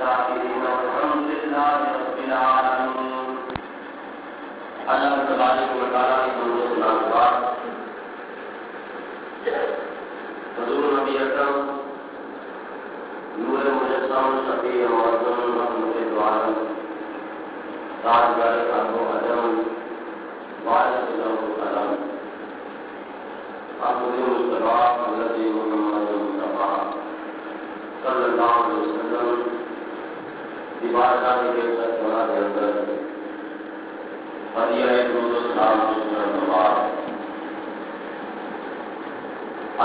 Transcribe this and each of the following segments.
الشاكرين والحمد لله رب العالمين. اللہ تبارک و تعالیٰ کی حمد و ثنا کے بعد حضور نبی اکرم نور مجسم شفیع معظم رحمت دو عالم تاجدار قلب و عدم وارث له القلم عبد المصطفى الذي محمد المصطفى صلی اللہ علیہ وسلم دیوارگاہ کے سچونا کے اندر ہدیہ درود و سلام سننے کے بعد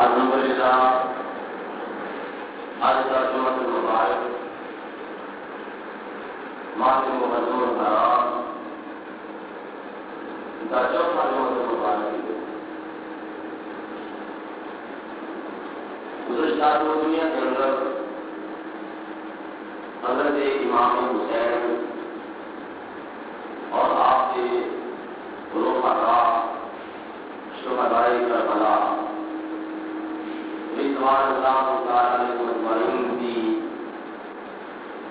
الحمدللہ آج کا جمعۃ المبارک ماہ محرم الحرام کا چوتھا جمعۃ المبارک گزشتہ دنیا کے اندر حضرت امام حسین اور آپ کے رفقا شہدائے کربلا رضوان اللہ تعالی علیہ اجمعین کی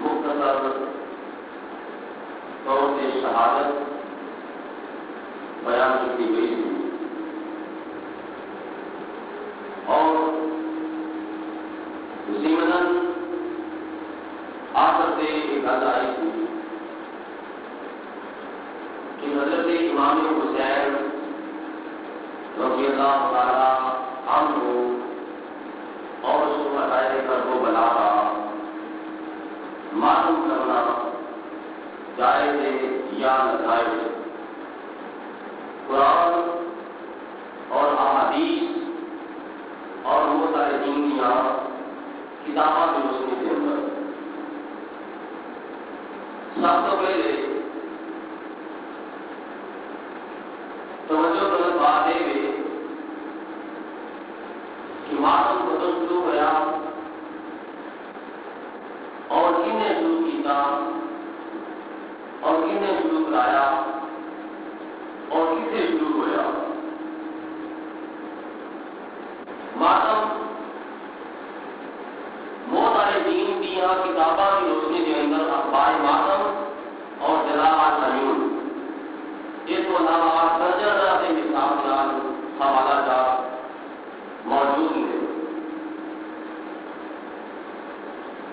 مختصر طور سے شہادت بیان کی گئی تھی اور اسی مدن آخر سے ایک حد آئی تھی کہ حضرت امام حسین رضی اللہ تعالی عنہ اور شہدائے کربلا کا معلوم کرنا جائز ہے یا ناجائز ہے. قرآن اور احادیث اور بہت سارے دینیاں کتابوں کی روشنی کے اندر سب سے پہلے توجہ غلط بات ہے کہ ماتم قدم شروع ہوا اور کن نے شروع کیا اور کن نے شروع کرایا اور کسے شروع ہوا. ماتم بہت سارے دین دیا کتابوں کی روشنی کے اندر اخبار ماتم اور جلاوات تعین اس کو علاوہ درجہ سے حساب نال حوالہ جات موجود ہے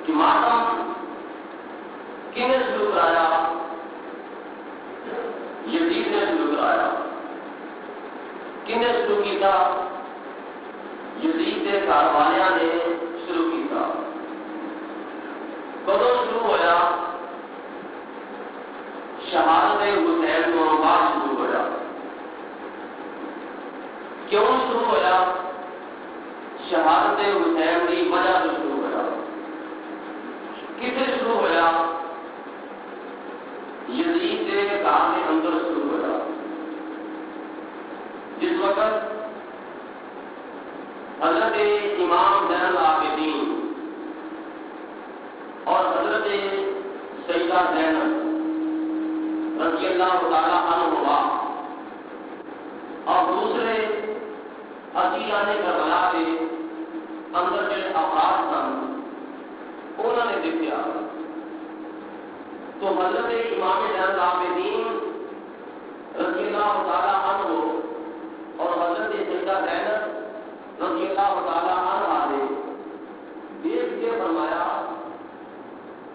کہ ماتم کن نے شروع کرایا. یزید نے شروع کرایا. کن نے شروع کیا؟ یزید کے گھر والوں نے شروع کیا. کدوں شروع ہوا؟ شہادت حسین کو بعد شروع ہوا. کیوں شروع ہوا؟ شہادت حسین کی وجہ سے شروع ہوا. کسے شروع ہوا؟ یزید کے گھر کے اندر شروع ہوا. جس وقت حضرت امام زین العابدین اور حضرت سیدہ زینب رضی اللہ تعالی عنہما اور دوسرے اسیران کربلا کے اندر جو افراد تھے انہوں نے دیکھا تو حضرت امام زین العابدین رضی اللہ تعالی عنہ اور حضرت سیدہ زینب رضی اللہ تعالی عنہ نے دیکھ کے فرمایا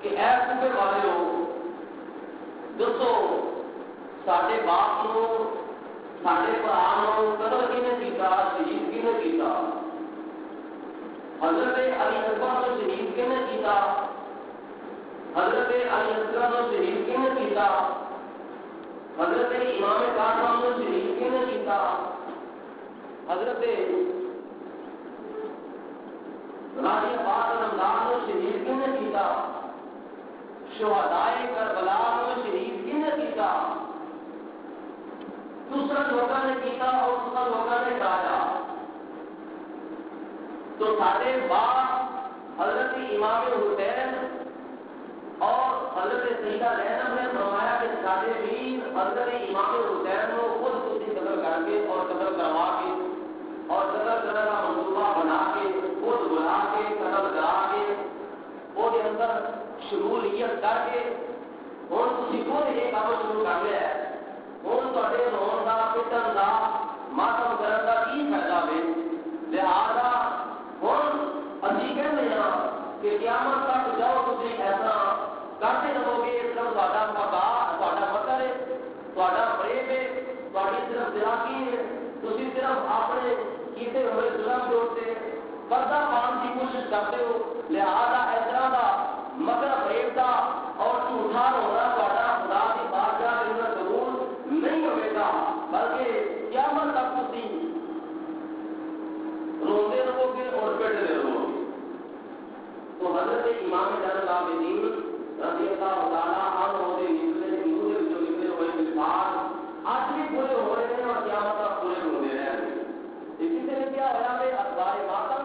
کہ اے کوفے والے لوگ دسو ساڈے باپ نو ساڈے بھرا نو قتل کنے کیتا شہید کنے کیتا. حضرت علی اکبر کو شہید کنے کیتا. حضرت علی اصغر کو شہید کنے کیتا. حضرت امام کاظم کو شہید کنے کیتا. حضرت راجی عباس رمضان کو شہید کنے کیتا. شہدائے کربلا کو شہید کنے کیتا. دوسرا لوگوں نے کیتا اور دوسرا لوگوں نے کرایا. تو سارے باپ حضرت امام حسین اور حضرت سیدہ زینب نے فرمایا کہ سارے ویر حضرت امام حسین کو خود قتل کر کے اور قتل کروا کے اور قتل کرنے کا منصوبہ بنا کے خود بلا کے قتل کرا کے وہ اندر شمولیت کر کے ہوں تھی خود یہ کام شروع کر لیا ہے. ہوں تے رون کا پٹن کا ماتم کرنے کا کی فائدہ ہے؟ لہٰذا ہوں ابھی کہتے ہیں کہ قیامت تک جاؤ تھی ایسا کرتے رہو گے. اس طرح تا مکر ہے، تا فریب ہے، تاری صرف دلاکی ہے. تھی صرف اپنے کیتے ہوئے ظلم کے اتنے پردہ پان کی کوشش کرتے ہو. لہٰذا اس طرح کا مکر فریب کا اور جھوٹا ہونا تا خدا کی بادشاہ کے اندر قبول نہیں ہوئے گا، بلکہ قیامت تک تھی روتے رہو گے اور پیٹتے رہو گے. تو حضرت امام زین العابدین رضی اللہ تعالیٰ عنہ کے نکلے ہوئے مثال آج بھی پورے ہو رہے ہیں اور قیامت تک پورے ہوتے رہے ہیں. اسی طرح کیا ہوا ہے اخبار ماتم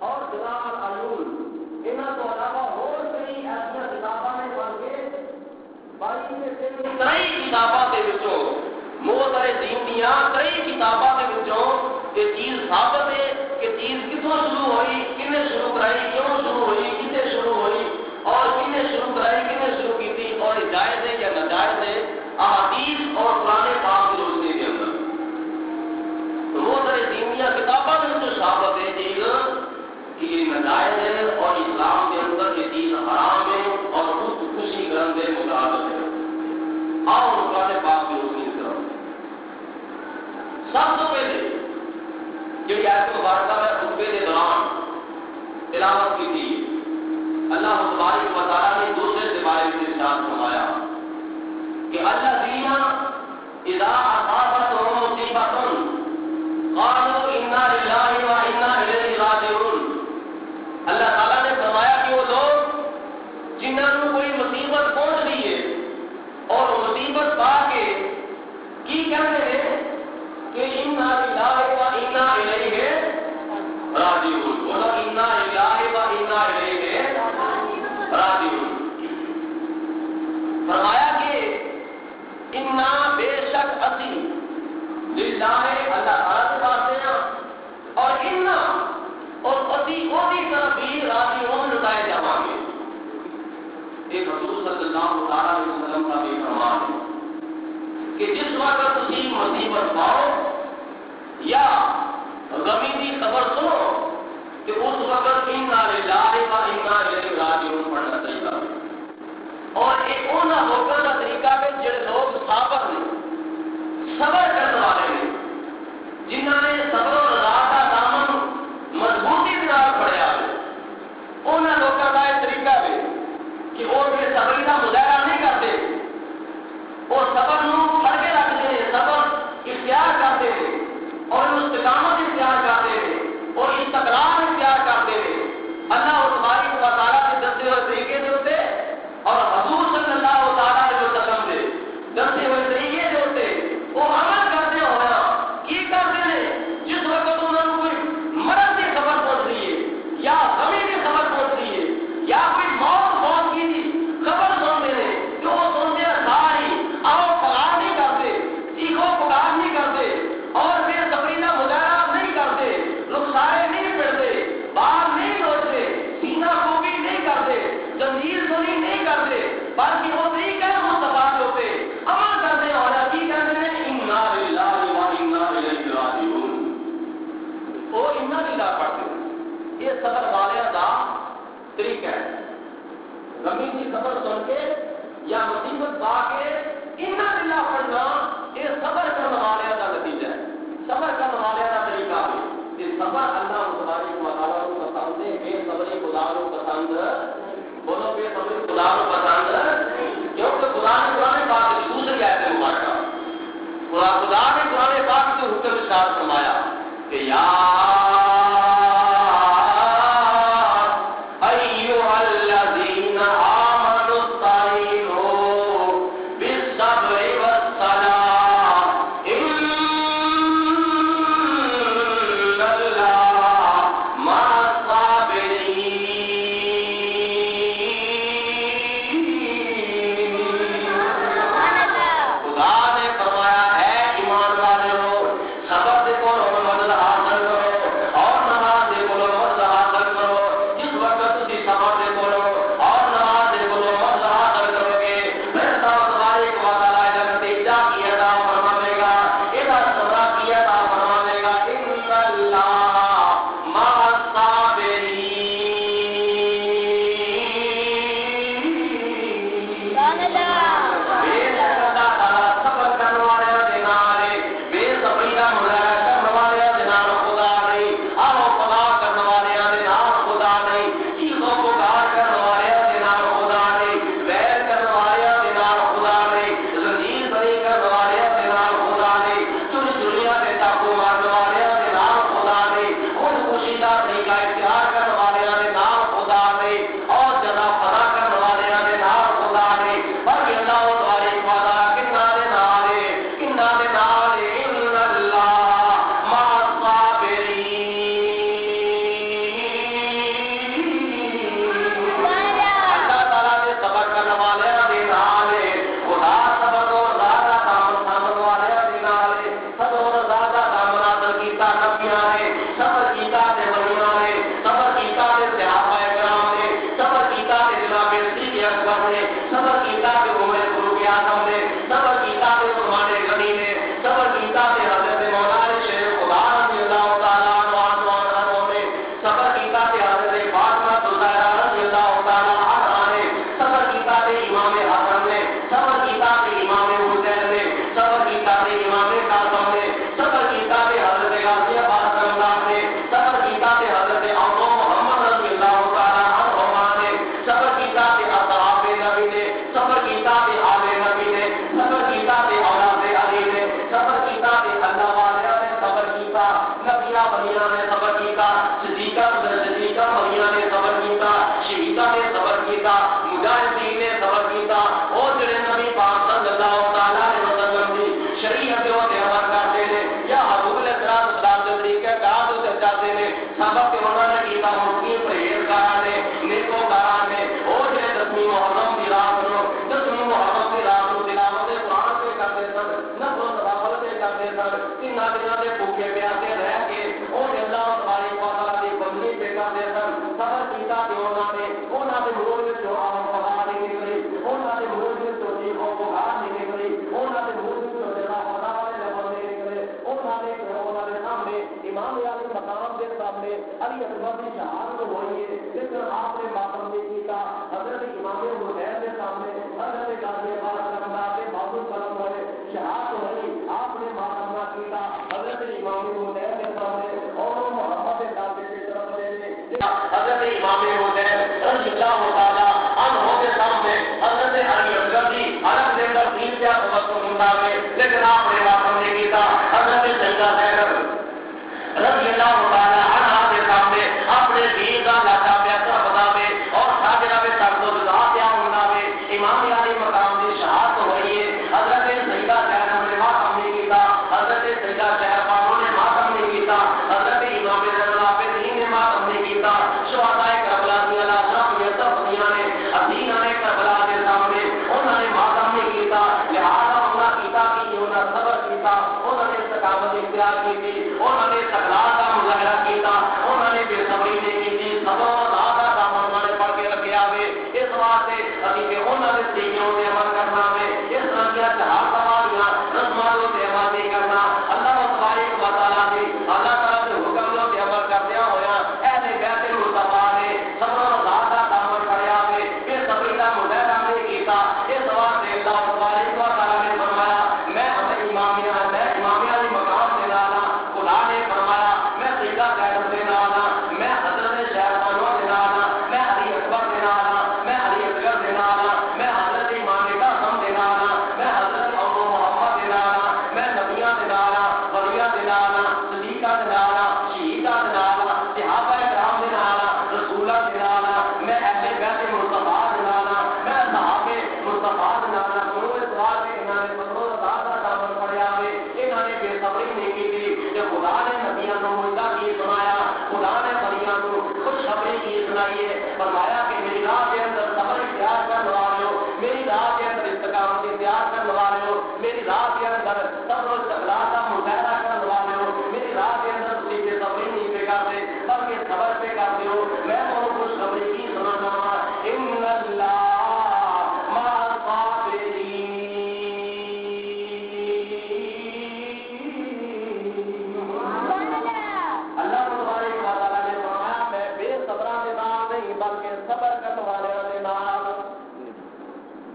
اور جناب العلوم انہوں کو علاوہ اور کئی ایسا کتابوں میں پڑھ کے کئی کتابوں کے وچوں موتر دین دیا کئی کتابوں کے وچوں یہ چیز ثابت ہے کہ چیز کتوں شروع ہوئی، کنے شروع کرائی، کیوں شروع ہوئی، کتنے شروع ہوئی اور کنے شروع کرائی، کنے شروع کی تھی اور جائز ہے یا ناجائز ہے احادیث اور قرآن پاک کی روشنی کے اندر. تو موتر دین دیا کتابوں میں جو ثابت ہے چیز کہ یہ ناجائز ہے اور اسلام کے اندر یہ چیز حرام ہے اور خود خوشی گرند مجاہد ہے. آؤ قرآن پاک کی روشنی کی طرف سب سے پہلے جو آیت مبارکہ میں خطبے کے دوران تلاوت کی تھی، اللہ تبارک و تعالیٰ نے دوسرے سے بارے میں ارشاد فرمایا کہ الذین اذا اصابتهم مصیبۃ قالوا انا للہ و انا الیہ راجعون. اللہ تعالیٰ نے فرمایا کہ وہ لوگ جنہوں کو کوئی مصیبت پہنچ رہی ہے اور مصیبت پا کے کی کہتے ہیں کہ انا للہ و انا الیہ راجعون. بولو انا للہ و انا الیہ راجعون. فرمایا کہ انا بے شک اسی للہ اللہ تعالیٰ کے پاس ہیں اور انا اور اسی وہی طرف بھی راجعون لٹائے جاؤں گے. ایک حضور صلی اللہ علیہ وسلم کا بھی فرمان ہے کہ جس وقت تسی مصیبت پاؤ یا غمی کی خبر سنو کہ اس وقت انا للہ و انا الیہ راجعون پڑھنا چاہیے. اور ایک انہاں لوگوں کا طریقہ ہے جڑے لوگ صابر نے، صبر کرنے والے نے، جنہوں نے صبر و رضا کا دامن مضبوطی کے نال پڑھیا ہے. انہاں لوگوں کا یہ طریقہ ہے کہ وہ پھر صبر کا مظاہرہ نہیں کرتے، وہ صبر نو پھڑ کے رکھتے ہیں، صبر اختیار کرتے ہیں اور استقامت اختیار کرتے ہیں اور استقرار اختیار کرتے ہیں. اللہ تبارک و تعالیٰ کے دستے ہوئے طریقے سے ہوتے اور حضور صلی اللہ تعالیٰ علیہ وسلم نے دستے ہوئے طریقے سے ہوتے وہ عمل کرتے ہونا کی کرتے ہیں. جس وقت انہوں نے کوئی مرض کی خبر پہنچ رہی ہے یا غمی کی خبر پہنچ رہی ہے یا کوئی موت کی خبر سنتے ہیں جو وہ سنتے ہیں ساری آؤ پگار نہیں کرتے، سیکھو پگار نہیں کرتے اور پھر صبرینا مظاہرہ نہیں کرتے، رخسارے نہیں پڑھتے، بال نہیں لوٹتے، سینہ کوبی نہیں کرتے، زنجیر سنی نہیں کرتے، بلکہ وہ طریقہ مصطفیٰ کے ہوتے عمل کرتے اور کی کہتے ہیں انا للہ و انا الیہ راجعون. وہ انا للہ پڑھتے ہیں. یہ صبر والوں کا طریقہ ہے. غمی کی خبر سن کے یا مصیبت پا کے انا للہ پڑھنا یہ صبر کرنے والوں کا نتیجہ ہے، صبر کرنے والوں کا طریقہ ہے. یہ صبر اللہ تبارک و تعالیٰ کو پسند ہے، بے صبری خدا کو پسند. بولو بے صبری خدا کو پسند کیونکہ خدا نے قرآن پاک کی دوسری آیت مبارکہ خدا نے قرآن پاک کے حکم ارشاد فرمایا کہ یا ایھا الذین آمنوا استعینوا بالصبر والصلاۃ ان اللہ مع الصابرین. خدا نے فرمایا ہے ایمان والوں صبر صدیق اکبر نے صبر کیتا کہ عمر فاروق اعظم نے صبر کیتا کہ عثمان غنی نے صبر کیتا کہ حضرت مولانا شیخ خدا رضی اللہ تعالیٰ عنہ نے صبر کیتا کہ حضرت فاطمہ الزہرا رضی اللہ تعالیٰ عنہا نے صبر کیتا کہ امام حسن نے صبر کیتا کہ امام حسین نے صبر کیتا کہ امام قاسم نے صبر کیتا کہ حضرت غازی عباس اللہ نے صبر کیتا کہ حضرت ابو محمد رضی اللہ تعالیٰ عنہما نے صبر کیتا کہ اصحاب نبی نے صبر کیتا کہ آل نبی نے صبر کیتا کہ اولاد علی نے صبر کیتا کہ اللہ والے نے صبر کیتا نبیاں ولیاں نے صبر کیتا صدیقہ ولیاں نے صبر کیتا شہیداں نے صبر کیتا مجاہدین نے صبر کیتا اور جڑے نبی پاک صلی اللہ تعالی علیہ وسلم دی شریعت او تے عمل کرتے نے یا حضور علیہ السلام دے طریقے کار تے چاہتے نے سبق تے انہوں نے کیتا مکی پرہیزگاراں نے نیکوکاراں نے اور جڑے 10ویں محرم دی رات نو 10ویں محرم دی رات نو تلاوت قرآن پہ کرتے سن نفل و توافل پہ کرتے سن تین دنوں دے بھوکے پیاسے رہ کے اور اللہ تبارک و تعالی دی بندگی پہ کرتے سن صبر کیتا کہ انہاں دے منہ وچ جو آواز نہیں نکلی انہاں دے منہ وچ جو چیخ و پکار نہیں نکلی انہاں دے منہ وچ جو خدا والے لفظ نہیں نکلے انہاں دے سامنے امام علی مقام کے سامنے علی اکبر کی شہادت ہوئی ہے لیکن آپ نے ماتم نہیں کیتا حضرت امام حسین کے سامنے حضرت غازی عباس اللہ کے بابو قلم ہوئے شہادت ہوئی آپ نے ماتم نہ کیتا حضرت امام حسین کے سامنے اور محمد داخل کی طرف لے حضرت امام حسین رضی اللہ تعالیٰ عنہ کے سامنے حضرت علی اکبر کی الگ دے کر دین کیا توقع ہوتا ہے لیکن آپ نے ماتم نہیں کیتا حضرت سیدہ زینب رضی اللہ تعالیٰ عنہ کے سامنے اپنے دین کا لاٹا پیاسا بتاوے اور ساجرہ میں سر کو دعا کیا مناوے امام علی مقام کی شہادت ہوئی ہے حضرت سیدہ زینب نے ماتم نہیں کیتا حضرت سیدہ شہربانو نے ماتم نہیں کیتا حضرت امام العابدین نے ماتم نہیں کیتا شہداء کربلا کی لاشاں یہ سب دنیا نے ادینہ نے کربلا کے سامنے انہوں نے ماتم نہیں کیتا لہذا انہوں نے کیتا کہ انہوں نے صبر کیتا انہوں نے استقامت اختیار کی تھی انہوں نے تکرار کا مظاہرہ کیتا انہوں نے بے صبری نہیں کی تھی صبر و ذات کا انہوں نے پڑھ کے رکھے آوے اس واسطے ابھی کہ انہوں نے سیکھوں سے عمل کرنا ہے اس طرح کیا چہار سواریاں رسمانوں سے عمل نہیں کرنا اللہ تبارک و تعالیٰ نے اللہ تعالیٰ کے حکموں سے عمل کرتے ہویا اہل بیت مصطفیٰ نے صبر و ذات کا عمل کرے آوے بے صبری کا مظاہرہ نہیں کیتا اس واسطے اللہ تبارک و تعالیٰ نے فرمایا میں امامیہ علی مقام سے لانا خدا نے فرمایا میں سیدہ زینب سے لانا میں حضرت شہربانو سے لانا میں علی اکبر سے لانا میں علی اصغر سے لانا میں حضرت امام قاسم سے لانا میں حضرت ابو محمد سے لانا میں نبیاں سے لانا ولیاں سے لانا صدیقہ سے لانا شہیدہ سے لانا صحابہ کرام سے لانا رسولہ سے لانا میں اہل بیت مصطفیٰ سے لانا میں صحابہ مصطفیٰ سے لانا سنو اس بات کے انہوں نے صبر و ذات کا عمل پڑھا ہے انہوں نے بے صبری نہیں کی تھی کہ خدا نے نبیوں کو مجدہ کی سنایا خدا نے ولیاں کو خوشخبری کی سنائی ہے فرمایا کہ میری راہ کے اندر صبر اختیار کرنے والے ہو میری راہ کے اندر استقامت اختیار کرنے والے ہو میری راہ کے اندر صبر و استقلال کا مظاہرہ کرنے والے ہو میری راہ کے اندر تم بے صبری نہیں پہ کرتے بلکہ صبر پہ کرتے ہو میں تمہیں خوشخبری کی سنانا ان اللہ مع الصابرین اللہ تبارک و تعالیٰ نے فرمایا میں بے صبراں کے نام نہیں بلکہ صبر کرنے والے کے نام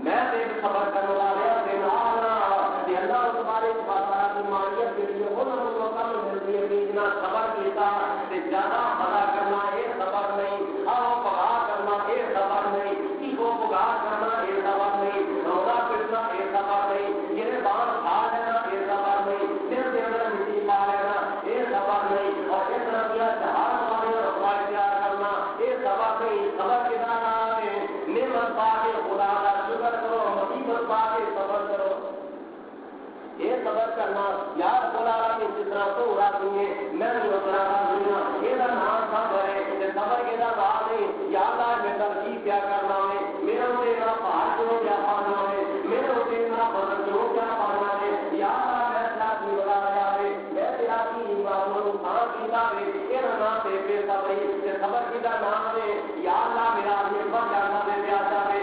میں بے صبر کرنے والے کے نام یہ اللہ تبارک و تعالیٰ کی مانیت کے لیے انہوں کو کم ملتی ہے کہ جتنا صبر کیتا سے زیادہ بڑا کرنا یہ صبر نہیں آؤ پگار کرنا یہ صبر نہیں کو پگار کرنا یہ صبر نہیں روزہ پھرنا یہ صبر نہیں یہ بان کھا لینا یہ صبر نہیں دل کے اندر مٹی پا لینا یہ صبر نہیں اور اس طرح کیا جہاز والے رسوا اختیار کرنا یہ صبر نہیں صبر کے نام ہے نعمت پا کے خدا کا شکر کرو مصیبت پا کے صبر کرو یہ صبر کرنا یار بولا کہ جس طرح تو اڑا دیں میں نہیں اترا دوں یہ نام صبر ہے صبر کے نام نہیں یاد آ میں ترجیح کیا کرنا ہے میرا میرا پہاڑ کیوں کیا پانا ہے میرا میرا بدل کیوں کیا پانا ہے یاد آ میں ساتھی بلا رہا ہے میں تیرا کی باتوں کہاں کیتا ہے یہ نام سے بے صبری صبر کی نام ہے یا اللہ میرا آدمی پر جانا دے پیاسا ہے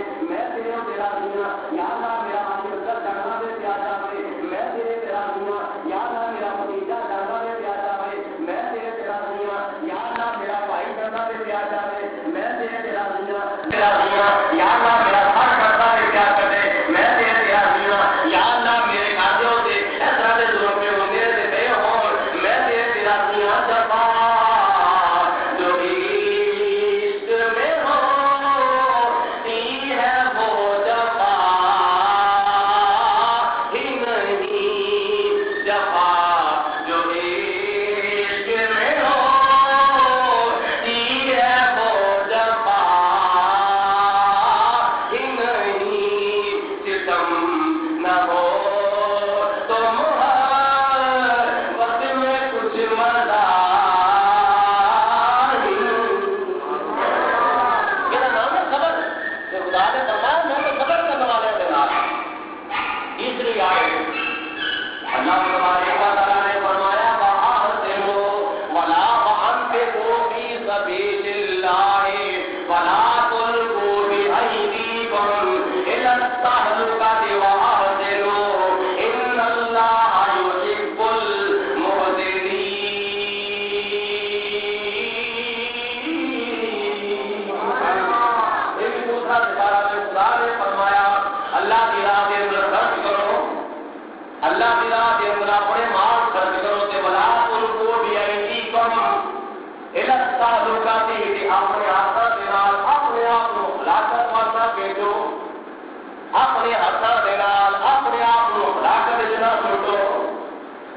اپنے ہاتھوں کے نال اپنے آپ کو ہلاکت وچ نہ سٹو،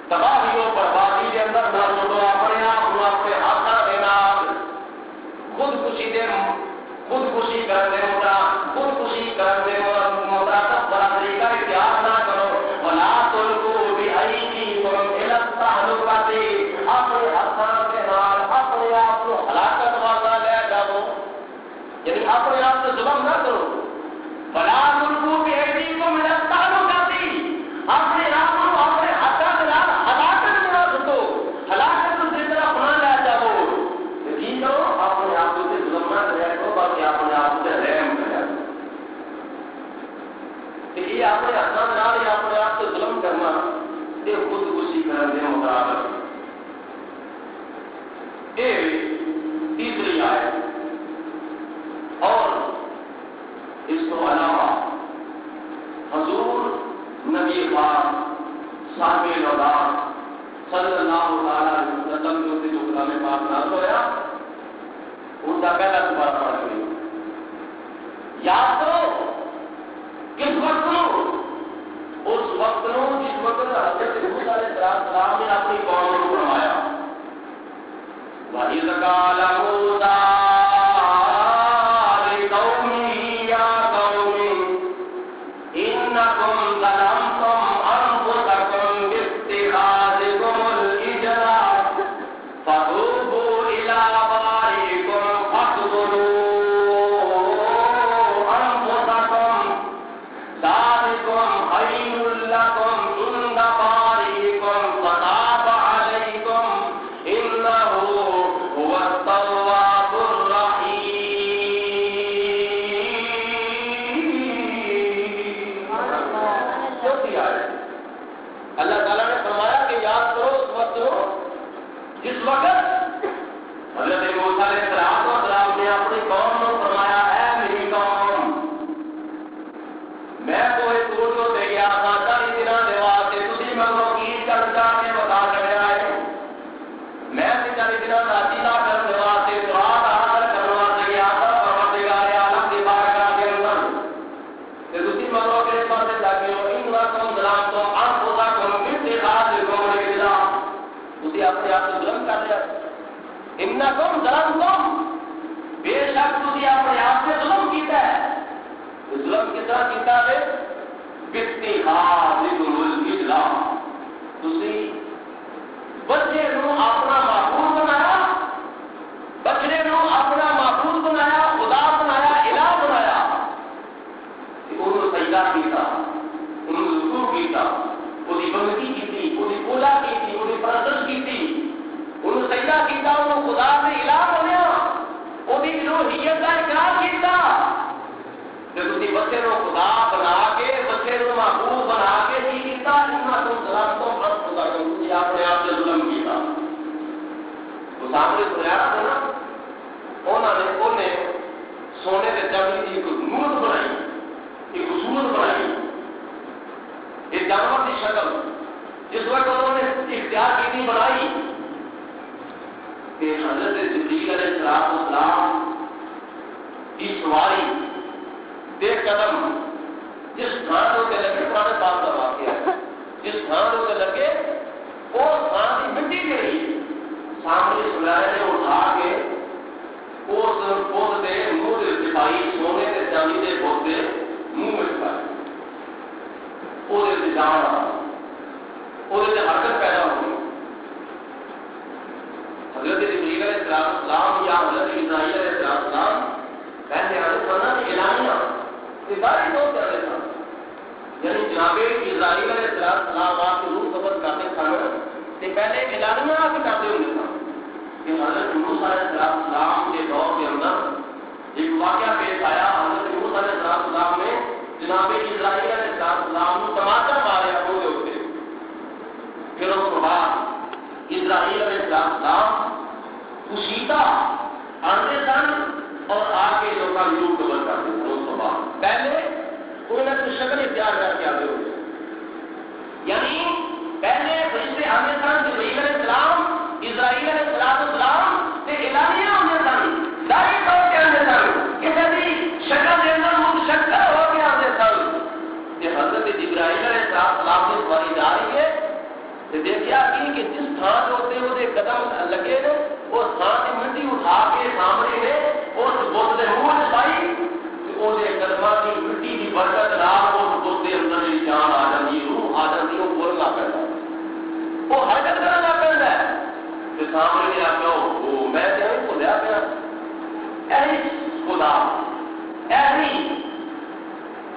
تباہی و بربادی کے اندر نہ سٹو، اپنے آپ کو اپنے ہاتھوں کے نال خودکشی کرنے مراتب بڑا طریقہ اختیار نہ کرو، ولا تلقوا بأيديكم إلى التهلكة، اپنے ہاتھوں کے نال اپنے آپ کو ہلاکت والا لے جاؤ، یعنی اپنے آپ سے ظلم نہ کرو، ولا تلقوا بأيديكم إلى التهلكة، اپنے آپ کو اپنے ہاتھوں کے نال ہلاکت میں نہ سٹو، ہلاکت سے طرف نہ لے جاؤ، یقین کرو اپنے آپ سے ظلم نہ کرو بلکہ اپنے آپ سے رحم کرو۔ یہ اپنے ہاتھوں کے نال یا اپنے آپ سے ظلم کرنا یہ خودکشی کرنے کے مقابل۔ یہ تیسری آیت، اور اس کو علاوہ حضور نبی پاک صاحب الوداع صلی اللہ علیہ وسلم جو کلام پاک نازل ہوا ان کا پہلا سبق پڑھ گئی۔ یاد کرو کس وقت اس وقت جس وقت حضرت موسیٰ علیہ السلام نے اپنی قوم کو فرمایا وَإِذْ قَالَ مُوسَىٰ بے شک تھی اپنے آپ سے ظلم کیتا ہے، ظلم کس طرح کیتا ہے؟ بچے نو اپنا معبود بنایا، بچڑے نو اپنا معبود بنایا، خدا بنایا، الہ بنایا، انہوں سجدہ کیتا، انہوں رکوع کیتا، وہی بندگی کی، وہی پوجا کی، وہی پرستش کی، انہوں سجدہ کیتا، انہوں خدا سے الہ بنیا، وہی الوہیت کا اقرار کیتا۔ جب تسی بچے نو خدا بنا کے، بچے نو معبود بنا کے کی کیتا، اتنا تم ظلم تو بس خدا کو تسی اپنے آپ سے ظلم کیتا۔ تو سامنے سنیا تھا نا، انہوں نے سونے کے چمڑی کی ایک مورت بنائی، ایک صورت بنائی، ایک جانور کی شکل، جس وقت انہوں نے اختیار کی بنائی کہ حضرت جبریل علیہ السلام کی سواری بے قدم جس تھان کے لگے پرانے پاس کا واقعہ ہے، جس تھان کے لگے وہ تھان کی مٹی کے رہی سامنے سلائے نے اٹھا کے اس پود کے منہ کے سپاہی سونے کے چاندی کے پود کے منہ میں چپائے، وہ جان آ وہ حرکت پیدا ہوئی۔ حضرت جبریل علیہ السلام یا حضرت اسرائیل علیہ السلام کہتے ہیں حضرت اعلانیہ ساری دو چلے تھا یعنی جناب اسرائیل علیہ السلام آپ کی روح قبض کرتے سن پہلے اعلانیہ آپ کرتے ہوں گے کہ حضرت موسیٰ علیہ السلام کے دور کے اندر ایک واقعہ پیش آیا. حضرت موسیٰ علیہ السلام نے جناب اسرائیل علیہ السلام کو ٹماٹر مارے اپنے ہوتے. پھر اس کے بعد اسرائیل علیہ السلام کشیدہ آتے سن اور آ کے لوگوں کا روح قبض کرتے سن. اس کے بعد پہلے انہوں نے کچھ شکل اختیار کر کے آتے ہوئے یعنی پہلے فرشتے آتے سن جبرائیل علیہ السلام اسرائیل علیہ السلام سے اعلانیہ ہوتے سن ظاہری طور پہ آتے سن کسی بھی شکل کے اندر متشکل ہو کے آتے سن. کہ حضرت جبرائیل علیہ السلام سے سواری جا رہی ہے تو دیکھا کہ جس تھان ہوتے ہوتے قدم لگے نے اس تھان کی مٹی اٹھا کے سامنے نے اس بت کے منہ میں پائی وہ قدمہ کی مٹی کی برکت نال اس بت کے اندر جان آ جاتی روح آ جاتی وہ بولنا پڑتا وہ حرکت کرنا پڑتا ہے. تو سامنے نے آخیا وہ میں بھولیا پیا ایسی خدا ایسی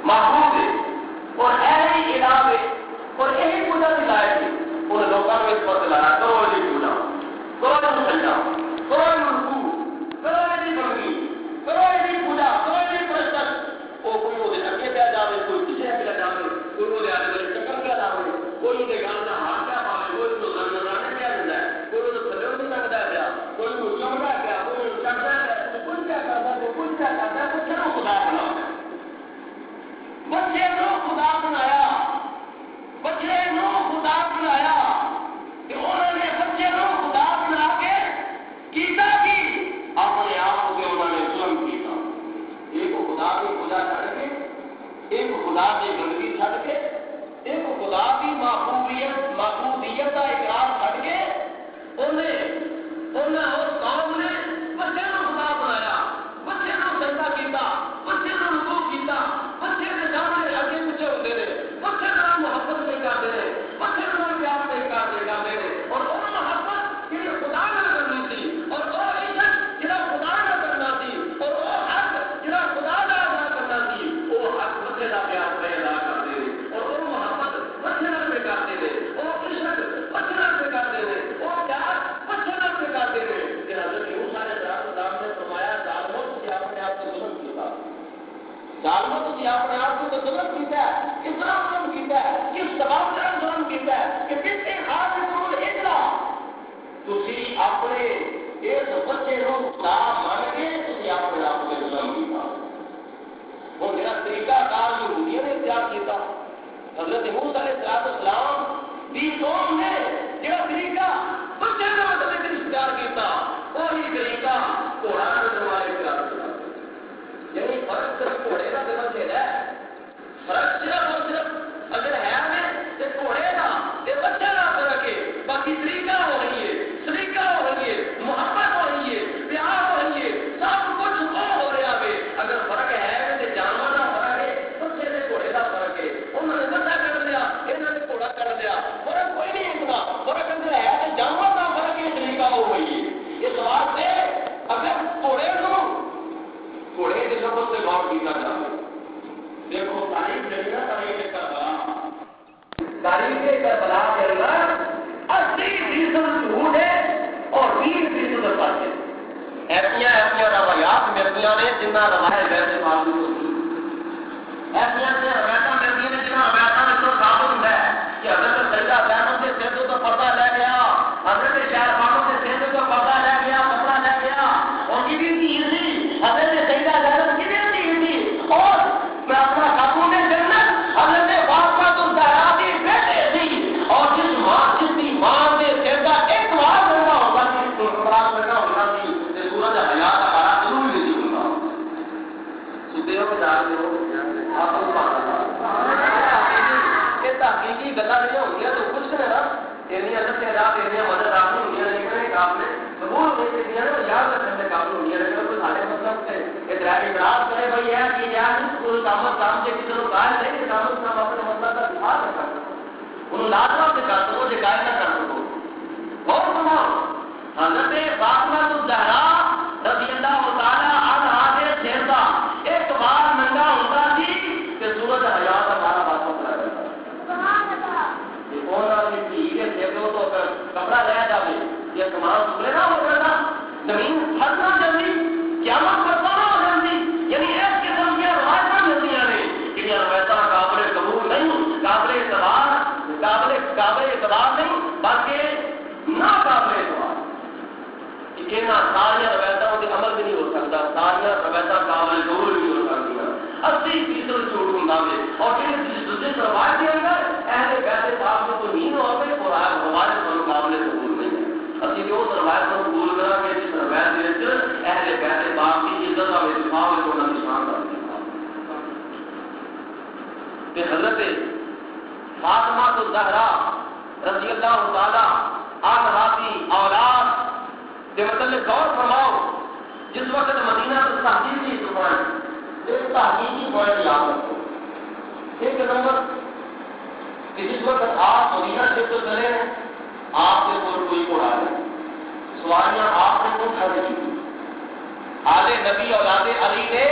محبوب اور ایسی علاوے اور یہی پوجا کی لائق ہے. ان لوگوں نے اس پر لایا کرو یہ پوجا کرو یہ سجا کرو یہ رکوع کرو یہ بندگی کرو یہ پوجا کرو یہ پرستش وہ کوئی وہ اگے پہ جائے کوئی پیچھے پہ جائے کوئی وہ آگے چکر پہ جائے کوئی وہ گل کا ہاتھ پہ پاوے کوئی وہ نظرانے پہ دینا ہے کوئی وہ تھلے نہیں لگتا پیا کوئی وہ چمڑا پیا کوئی وہ چڑھتا ہے کوئی کیا کرتا ہے کوئی کیا کرتا ہے بچے کو خدا بنا بچے کو خدا بنایا بچے کو خدا بنایا کہ انہوں نے بچے کو خدا بنا کے کیتا کی اپنے آپ کو انہوں نے ظلم کیا. ایک خدا کی پوجا چھڑ کے ایک خدا کی بندگی چھڑ کے ایک خدا کی معبودیت کا اقرار چھڑ کے انہیں اس قوم نے بچے کو خدا بنایا بچے کو سجدہ کیتا بچے کو رکوع کیتا بچے کے سامنے اگے پیچھے ہوتے ہیں بچے کو محبت نہیں کرتے ہیں بچے کو پیار نہیں کرتے ہیں اور وہ محبت کہ خدا نہ کرنی تھی اور وہ عزت جہاں خدا نہ کرنا تھی اور وہ حق جہاں خدا نہ ادا کرنا تھی وہ حق بچے کا پیار پہ ادا کرتے ہیں اور وہ محبت بچے پہ کرتے ہیں وہ عزت بچے پہ کرتے ہیں وہ پیار بچے پہ کرتے ہیں. کہ حضرت موسیٰ علیہ السلام نے فرمایا ظالموں تجھے اپنے آپ کو ظلم کیا ظالموں تجھے اپنے آپ کو ظلم کیتا ہے کس طرح ظلم کیتا ہے کس سبب سے ظلم کیتا ہے کہ کس کے ہاتھ میں تم اجلا تسی اپنے اس بچے کو خدا مان کے تسی اپنے آپ کو ظلم کیتا. وہ میرا طریقہ کار یہودیوں نے اختیار کیتا حضرت موسیٰ علیہ السلام دی قوم نے جو طریقہ بچے کا مطلب اختیار کیتا وہی طریقہ گھوڑا والے اختیار کیا. یعنی فرق صرف گھوڑے کا دماغ ہے فرق صرف اور صرف اگر ہے تو گھوڑے کا بچے کا فرق ہے باقی طریقہ ہو رہی ہے سلیقہ ہو رہی ہے محبت ہو رہی ہے پیار ہو رہی ہے سب کچھ وہ ہو رہا ہے. اگر فرق ہے تو جانور کا فرق ہے بچے سے گھوڑے کا فرق ہے انہوں نے بچہ کر لیا انہوں نے گھوڑا کر لیا فرق کوئی نہیں اتنا فرق اندر ہے تو جانور کا فرق ہے طریقہ ہو رہی ہے. اس واسطے اگر گھوڑے کے سبب سے غور کیا جائے دیکھو تاریخ کربلا کے اندر 80% جھوٹ ہے اور 20% سچ ہے. ایسا روایات ملتی نے جنہ روایت ویسے معلوم ہوتی ایسا روایت ملتی ہیں جنہ روایت میں تو ثابت ہوتا ہے کہ حضرت سیدہ زینب کے سر تو پردہ لے گیا حضرت شہربانو کے سر تو پردہ لے گیا کپڑا لے گیا اور کی بھی تھی حضرت سیدہ زینب کی بھی تھی اور میں اپنا خاتون جنت حضرت فاطمہ الزہرا کی بیٹے تھی اور جس کی ماں کے سر کا ایک بار لگا ہوگا کہ قرآن لگا ہوگا کہ سورج حیات ہمارا ضرور نہیں ہوگا ستے ہو کہ جانتے ہو آپ کو تحقیقی گلا نہیں ہوگی تو کچھ نہیں نا تیریا رات تیریا مدد آپ ہوئی لیکن آپ نے قبول نہیں دیا یاد رکھنے میں قابل ہوئی لیکن سارے مطلب اعتراض کرے بھائی ہے کہ یار کامت کام سے کسی کو کہا نہیں کہ کامت کام اپنے مطلب کا دفاع کر سکتے انہوں لازمہ سے کر سکو جو کائر نہ کر سکو اور سناؤ حضرت فاطمہ الزہرا رضی اللہ تعالی عنہا کے سر کا ایک بار ننگا ہوتا تھی کہ سورج حیات ہمارا بات ہوتا ہے عمل بھی نہیں ہو سکتا، سارا روایتاں قابل قبول نہیں ہو سکتی، 80% جھوٹ ہوندا ہے۔ اور جس روایت کے اندر اہل بیت پاک میں کوئی نہیں ہوگی، قرآن ہمارے قابل قبول نہیں ہے۔ اسی جو اس روایت کو قبول کرا کے جس روایت کے اندر اہل بیت پاک کی عزت اور اتفاق کو نشان کر دیا کہ حضرت فاطمہ الزہرا رضی اللہ تعالی عنہا کی اولاد کے متعلق غور فرماؤ۔ جس وقت مدینہ سے تحقیقی پوائنٹ، ایک تحقیقی پوائنٹ یاد رکھو، ایک نمبر کہ جس وقت آپ مدینہ سے تو چلے ہیں، آپ کے کوئی گھوڑا ہے، سواریاں آپ نے کون کھڑی کی؟ آل نبی اولاد علی نے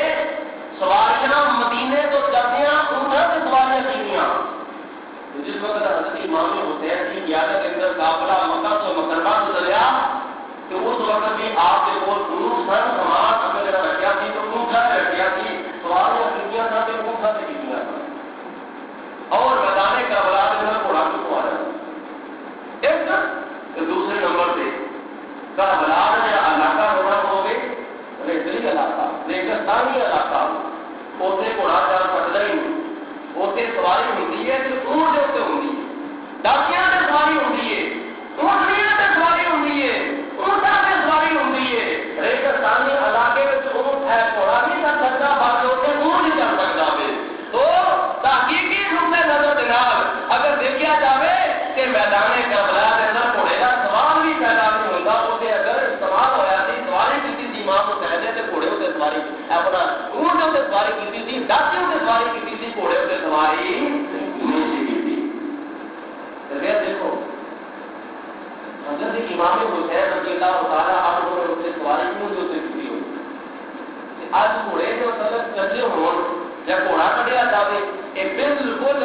سواریاں مدینے تو چلدیاں اونٹوں سے سواریاں کیتیاں۔ جس وقت حضرت امام حسین کی قیادت کے اندر قافلہ مکہ سے مکرمہ سے چلیا کہ اس وقت بھی آپ کے کول اونٹ سن، سامان اگر رکھیا تھی تو اونٹا رکھیا تھی، سواریاں کیتیاں تھا تو اونٹا سے کیتیاں تھا، اور میدان کربلا کے اندر گھوڑا کیوں آ رہا ہے؟ ایک دوسرے نمبر پہ کربلا میں علاقہ ہونا ہوگے ریتلی علاقہ، ریگستانی علاقہ، اسے گھوڑا چل سکتا ہی نہیں، اسے سواری ہوتی ہے کہ اونٹ کے ہوتی ہے، ڈاکیاں سے سواری ہوتی ہے، اونٹنیاں سے سواری ہوتی ہے، اونٹا سے سواری ہوتی ہے۔ ریگستانی علاقے میں اونٹ ہے، گھوڑا نہیں چل سکتا، باقی ہوتے اونٹ نہیں چل سکتا ہے۔ تو تحقیقی نقطۂ نظر جناب اگر دیکھا جائے کہ میدان کربلا کے اندر گھوڑے کا سوال بھی پیدا نہیں ہوتا، اسے اگر استعمال ہوا تھی سواری کی تھی امام حسین نے گھوڑے سے سواری اپنا اونٹوں سے سواری کی تھی، ڈاکیوں سے سواری کی تھی، گھوڑے سے سواری نہیں کی تھی۔ دیکھو حضرت امام حسین رضی اللہ تعالیٰ عنہ نے اسے سواری کیوں جو سے کی ہو؟ آج گھوڑے جو سلط چلے ہون یا گھوڑا کٹیا جائے، یہ بالکل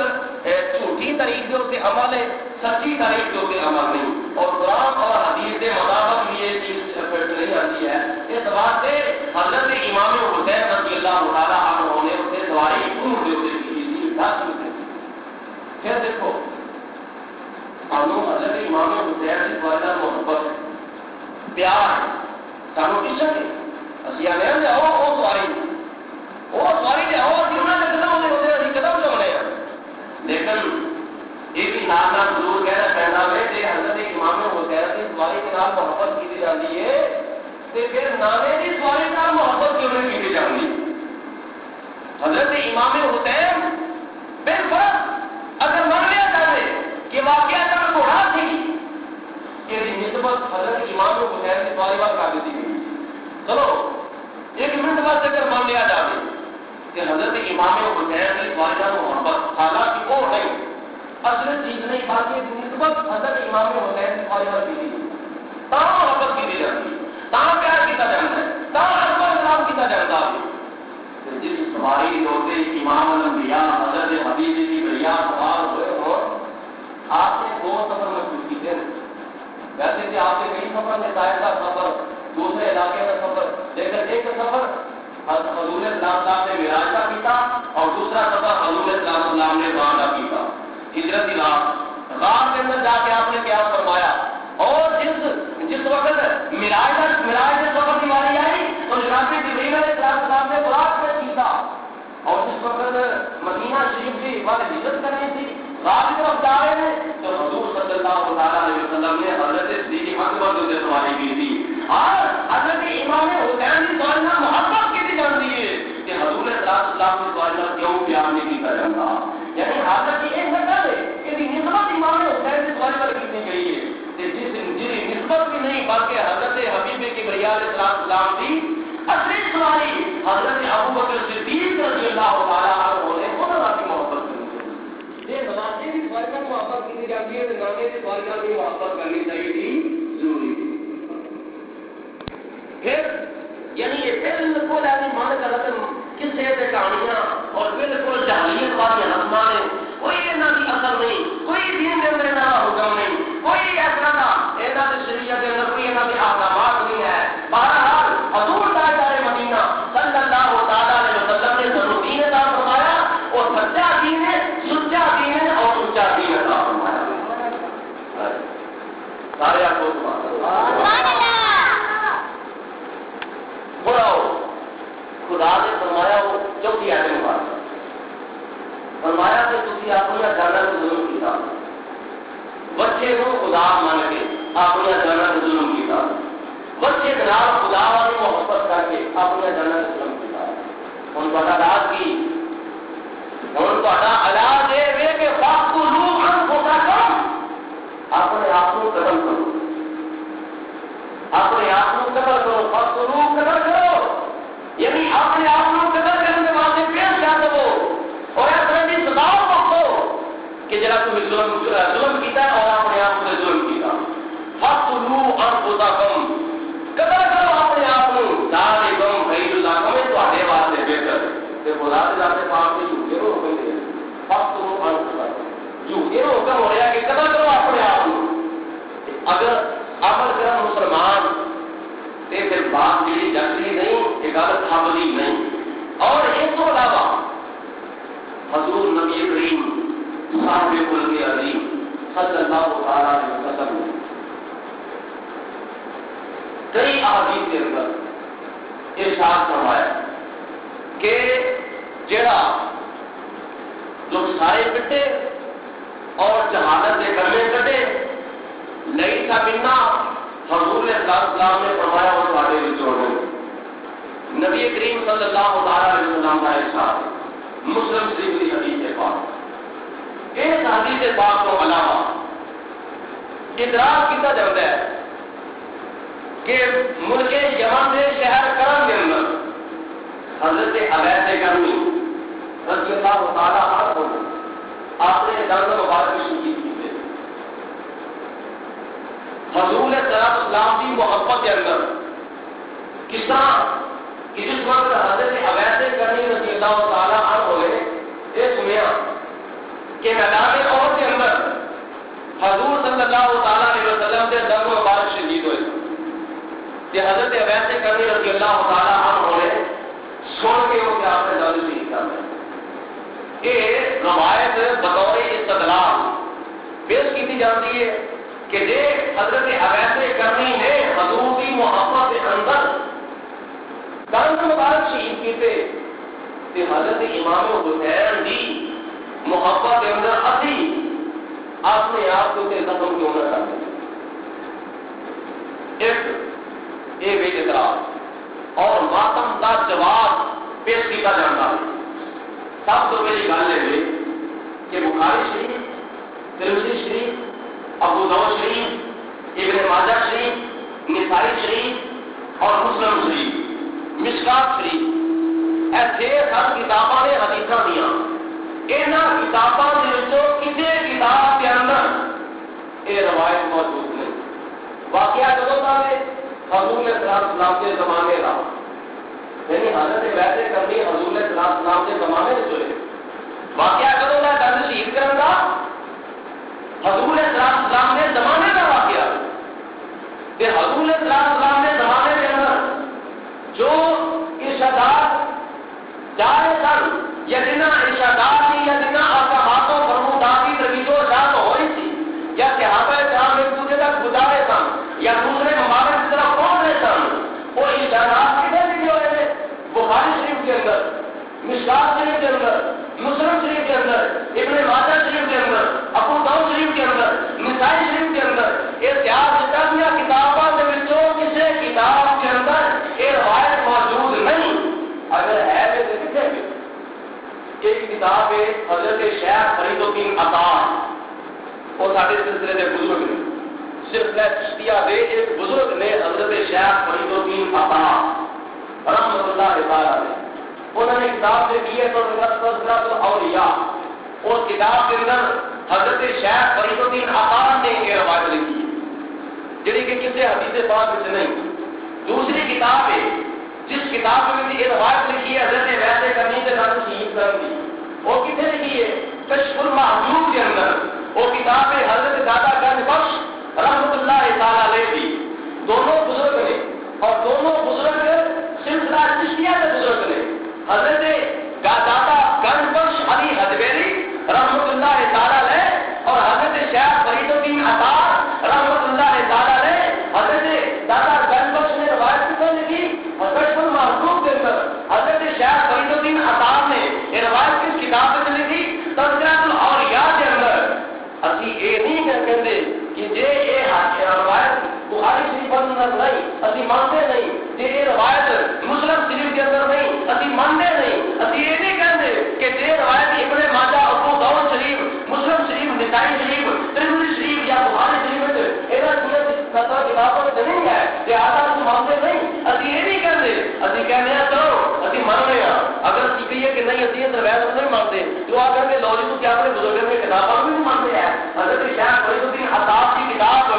جھوٹی طریقے سے عمل ہے، سچی طریقے سے عمل نہیں، اور قرآن اور حدیث کے مطابق بھی یہ چیز فٹ نہیں آتی ہے۔ اس بات سے حضرت امام حسین رضی اللہ تعالیٰ عنہ نے اسے سواری کیوں جو سے کی تھی، پھر دیکھو حضرت امام حسین کی وجہ محبت ہے، پیار ہے، سانو کس ہے اسی آنے ہیں آؤ وہ سواری لے آؤ، اسی انہوں نے قدم ہوتے اسی قدم سے ہونے ہیں۔ لیکن یہ بھی نام ضرور کہنا پہنا ہے کہ حضرت امام حسین کی سواری کے نام محبت کی جاتی ہے، تو پھر نانے کی سواری کا محبت کیوں نہیں کی جاتی؟ حضرت امام حسین بالفرض اگر مان لیا جائے کہ واقعہ جب گھوڑا تھی کہ نسبت حضرت امام حسین کی سواری بات کر دیتی گئی، چلو ایک منٹ بعد اگر مان لیا جائے کہ حضرت امام حسین کی سواری کا محبت حالانکہ وہ نہیں اصل چیز نہیں، باقی نسبت حضرت امام حسین کی سواری بات کی تاں محبت کی جاتی ہے، تاں پیار کیا جاتا ہے، تاں حضرت اسلام کیا جاتا ہے۔ جس سواری ہوتے امام الانبیاء حضرت حبیب کی بھیا سوار ہوئے ہو، آپ نے دو سفر میں کیے ہیں، ویسے کہ آپ نے کئی سفر میں طائف کا سفر، دوسرے علاقے کا سفر، لیکن ایک سفر حضور صاحب نے معراج کا کیتا اور دوسرا سفر حضور السلام نے وہاں کا کیتا، ہجرت غار کے اندر جا کے آپ نے کیا فرمایا، اور جس وقت معراج کے سفر کی باری آئی تو جناب جبریل علیہ السلام نے براق میں کیتا، اور جس وقت مدینہ شریف کی عبادت ہجرت کرنی تھی غار کی طرف جا رہے ہیں تو حضور صلی اللہ علیہ وسلم نے حضرت صدیق اکبر سے سواری کی تھی، اور حضرت امام حسین کی سواری میں محبت کی جاتی ہے کہ حضور اللہ کی سواری میں کیوں پیار نہیں کیا جاتا، یعنی حضرت کی ایک نقل ہے کہ نسبت امام حسین کی سواری پر کی گئی ہے، جس نسبت بھی نہیں بلکہ حضرت حبیب کبریا علیہ السلام کی اصلی سواری حضرت ابوبکر صدیق رضی اللہ تعالیٰ عنہ نے انہوں کی محبت کی، یہ نمازی کی سواری پر محبت کی جاتی ہے تو نامے کی سواری پر بھی محبت کرنی چاہیے تھی، ضروری تھی۔ پھر یعنی یہ بالکل ایسی مان کر قصے سے کہانیاں اور بالکل جہلیت والی رسمیں، کوئی یہاں کی اثر نہیں، کوئی دین کے اندر یہاں حکم نہیں، کوئی ایسا تھا یہاں کی شریعت کے اندر کوئی یہاں کے احکامات نہیں ہے۔ بہرحال حضور تاجدار مدینہ صلی اللہ علیہ وسلم نے ضرور دین عطا فرمایا، اور سچا دین ہے، سچا دین ہے اور سچا دین عطا فرمایا۔ سارے آپ کو فرمایا کہ تھی اپنی جانا کو ظلم کیا، بچے کو خدا مان کے اپنی جانا کو ظلم کیا، بچے جناب خدا والی محبت کر کے اپنی جانا کو ظلم کیا. ہوں تا علاج کی، ہوں تا علاج یہ کہ فاقتلوا انفسکم، اپنے آپ کو قتل کرو، اپنے آپ کو قتل کرو، فاقتلوا قتل کرو، یعنی اپنے آپ کو قتل کرنے واسطے پیش کر دو اور اس طرح کی سزا پکو کہ جڑا تم ظلم کیتا اور اپنے آپ کو ظلم کیتا. فاقتلوا انفسکم، قتل کرو اپنے آپ کو، ذالکم خیر لکم، یہ تہاڈے واسطے بہتر ہے. تے خدا دے ذات پاک کے جھوٹے ہو گئے، فاقتلوا انفسکم، جھوٹے ہو کر ہو رہا کہ قتل کرو اپنے آپ کو. اگر عمل کرا مسلمان تے پھر بات جڑی جسلی نہیں، یہ گل تھابلی نہیں. اور اس کو علاوہ حضور نبی کریم صاحب ملک عظیم صلی اللہ تعالی علیہ وسلم نے کئی احادیث کے اندر ارشاد فرمایا کہ جڑا لوگ سارے پٹے اور جہالت کے کلمے کٹے نہیں تھا بننا، حضور اسلام نے فرمایا وہ تھوڑے وچوں نے. نبی کریم صلی اللہ علیہ وسلم کا ارشاد مسلم شریف کی حدیث پاک. اس حدیث پاک کو علاوہ ادراک کیا جاتا ہے کہ ملک یمن کے شہر کرم کے اندر حضرت اویس کرمی رضی اللہ تعالیٰ عنہ آپ نے درد مبارک شہید کیے. حضور اسلام کی محبت کے اندر کس طرح کہ جس وقت حضرت اویس کرمی رضی اللہ تعالیٰ عنہ نے یہ سنیا کہ میدان عہد کے اندر حضور صلی اللہ تعالیٰ علیہ وسلم کے درد مبارک شہید ہوئے کہ حضرت اویس کرمی رضی اللہ تعالیٰ عنہ نے سن کے وہ کہ آپ نے درد شہید کر دیا. یہ روایت بطور استدلال پیش کی جاتی ہے کہ جے حضرت اویس کرمی نے حضور کی محبت کے اندر درد مبارک شہید کیتے کہ حضرت امام حسین دی محبت کے اندر اسی اپنے آپ کو زخم کیوں نہ کرتے. ایک یہ بے اعتراض اور ماتم کا جواب پیش کیا جاتا ہے. سب تو میری گل ہے کہ بخاری شریف، ترمذی شریف، ابو داؤد شریف، ابن ماجہ شریف، نسائی شریف اور مسلم شریف، مشکات شریف، ایسے سب کتاباں نے حدیثاں دیاں. انہاں کتاباں دے وچوں کسی کتاب کے اندر یہ روایت موجود نہیں. واقعہ کدوں کا ہے؟ حضور اسلام کے زمانے کا، یعنی حضرت ویسے کرنی حضور اسلام کے زمانے میں ہوئے. واقعہ کدوں کا درد شہید کرنے کا؟ حضور اسلام کے زمانے کا واقعہ. کہ حضور اسلام کے زمانے کے اندر جو ارشادات جائے سن یا جنہ ارشادات کی یا جنہ احکاماتوں فرمودات کی ترویج و ارشاد ہو رہی تھی یا صحابہ کرام ایک دوسرے تک گزارے سن یا دوسرے ممالک کی طرف پہنچ رہے سن، وہ ارشادات کدھر لکھے ہوئے تھے؟ بخاری شریف کے اندر، مشکات شریف کے اندر، مسلم شریف کے اندر، ابن ماجہ شریف کے اندر، ابو داؤد شریف کے اندر، نسائی شریف کے اندر. یہ تیار کتابوں کے وچوں کسی کتاب کے اندر یہ روایت موجود نہیں. اگر ہے تو کتنے ایک کتاب ہے حضرت شیخ فرید الدین عطار، وہ سارے سلسلے کے بزرگ نے، سلسلہ چشتیہ دے ایک بزرگ نے حضرت شیخ فرید الدین عطار رحمۃ اللہ تعالیٰ نے، انہوں نے کتاب لکھی ہے تذکرۃ الاولیاء. اس کتاب کے اندر حضرت شیخ فرید الدین عطار نے یہ روایت لکھی ہے جڑی کہ کسی حدیث پاک میں نہیں. دوسری کتاب ہے جس کتاب میں یہ روایت لکھی ہے حضرت ویسے کرنی کے ساتھ شہید کر دی، وہ کتنے لکھی ہے؟ کشف المحجوب کے اندر. وہ کتاب ہے حضرت دادا گنج بخش رحمۃ اللہ تعالیٰ علیہ کی. دونوں بزرگ نے اور دونوں بزرگ سلسلہ چشتیہ کے بزرگ نے. حضرت دادا گنج بخش علی حجویری رحمۃ اللہ تعالیٰ علیہ اور حضرت شیخ فرید الدین عطار رحمۃ اللہ تعالیٰ علیہ. حضرت دادا گنج بخش نے روایت کتنے لکھی؟ کشف المحجوب کے اندر. حضرت شیخ فرید الدین عطار نے یہ روایت کس کتاب میں اسی کہنے ہیں چلو اسی من رہے ہیں اگر اسی کہیے کہ نہیں اسی روایت کو نہیں مانتے تو آ کر کے لو جی تو کیا اپنے بزرگوں کی کتابوں بھی نہیں مانتے ہیں حضرت شیخ فرید الدین عطاف کی کتاب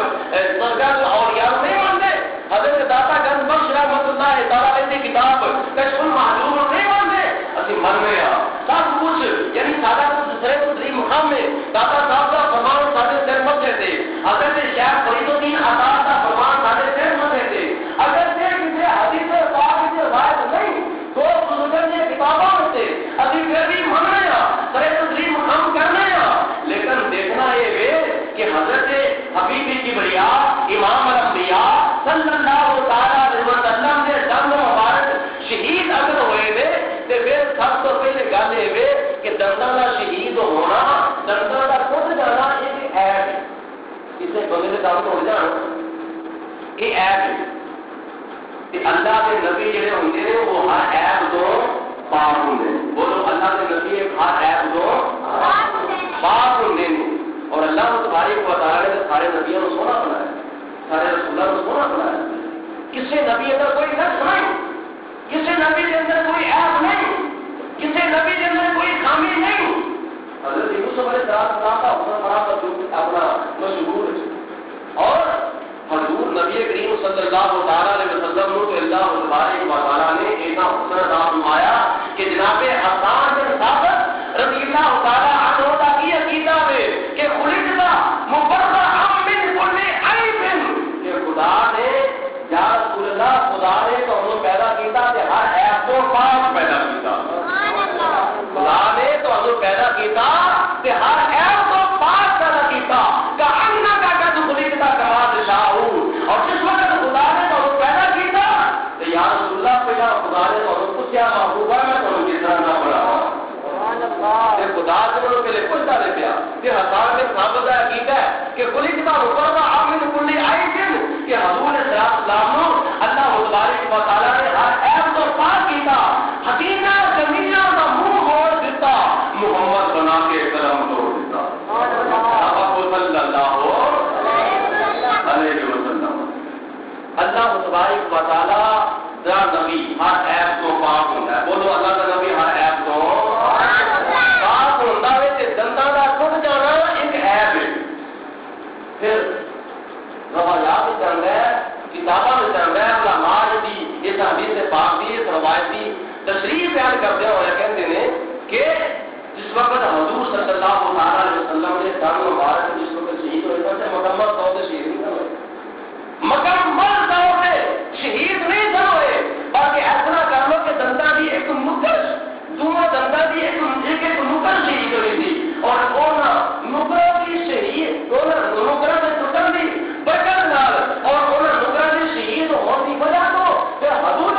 سرگرد اور یار نہیں مانتے حضرت داتا گنج بخش رحمۃ اللہ تعالی کی کتاب کشف المحجوب نہیں مانتے اسی من رہے ہیں سب کچھ یعنی سارا کچھ سر تدری مقام میں داتا صاحب کا فرمان سارے سر مت تھے حضرت شیخ فرید الدین عطاف کا فرمان سارے سر مت تھے اگر سے کسی حدیث پاک کی روایت نہیں تو بزرگوں نے کتابوں میں سے ابھی پھر بھی من رہے ہیں سر تدری مقام کر رہے ہیں لیکن دیکھنا یہ ہے کہ حضرت حبیب کبریا امام الانبیاء صلی اللہ تعالی علیہ وسلم کے دم مبارک شہید اگر ہوئے تھے تو پھر سب تو پہلے گل یہ کہ دنداں کا شہید ہونا دنداں کا خود جانا ایک عیب اسے بندے کے دم ہو جان یہ عیب کہ اللہ کے نبی جڑے ہوندے نے وہ ہر عیب تو پاک ہوندے بولو اللہ کے نبی ہر عیب تو پاک ہوندے اور اللہ تبارک و تعالی نے سارے نبیوں کو سونا بنایا سارے رسولوں کو سونا بنایا کسی نبی اندر کوئی نقص نہیں کسی نبی کے اندر کوئی عیب نہیں کسی نبی کے اندر کوئی خامی نہیں حضرت یوسف علیہ السلام کا حسن برابر جو اپنا مشہور ہے اور حضور نبی کریم صلی اللہ تعالی علیہ وسلم کو اللہ تبارک و تعالی نے ایسا حسن عطا فرمایا کہ جناب حسان بن ثابت رضی اللہ تعالی عنہ کا کی عقیدہ میں کہ خلقنا مبرأ من کل عیب کہ خدا نے یا رسول اللہ خدا نے تو ہم پیدا کیتا کہ ہر عیب کو پاک پیدا کیتا خدا نے تو ہم پیدا کیتا کہ ہر عیب کو پاک پیدا کیتا کہ انہ کا قد خلقنا کما تشاء اور جس وقت خدا نے تو ہم پیدا کیتا تو یا رسول اللہ پہلا خدا نے تو ہم پوچھا محبوبہ میں تو ہم کس طرح نہ پڑھا خدا سے انہوں کے لیے پوچھتا رہ گیا کہ حسان کے ثابت ہے عقیدہ ہے کہ خلقنا مبرأ من کل عیب کہ حضور السلام اللہ تبارک و تعالی نے ہر عیب کو پاک کیتا حسینہ جمیلہ کا منہ موڑ دیتا محمد بنا کے قلم توڑ دیتا صلی اللہ علیہ وسلم اللہ تبارک و تعالی ذرا نبی ہر عیب کو پاک ہوتا ہے بولو اللہ کا نبی ہر عیب کو پاک ہوتا ہے کہ دنداں کا ٹوٹ جانا ایک عیب ہے پھر روایات میں چل رہا ہے کتابوں میں چل رہا ہے علماء دی اس حدیث پاک دی اس روایت کی تشریح بیان کرتے ہوئے کہتے ہیں کہ جس وقت حضور صلی اللہ علیہ وسلم نے دم مبارک جس وقت شہید ہوئے تھے مکمل طور سے شہید نہیں ہوئے مکمل طور سے شہید نہیں ہوئے بلکہ ایسا کر لو کہ دندا بھی ایک نکر دونوں دندا بھی ایک نکر شہید ہوئی تھی اور نکروں کی شہید نکروں سے ٹوٹن دی بچن نال اور نکروں کی شہید ہونے کی وجہ تو پھر حضور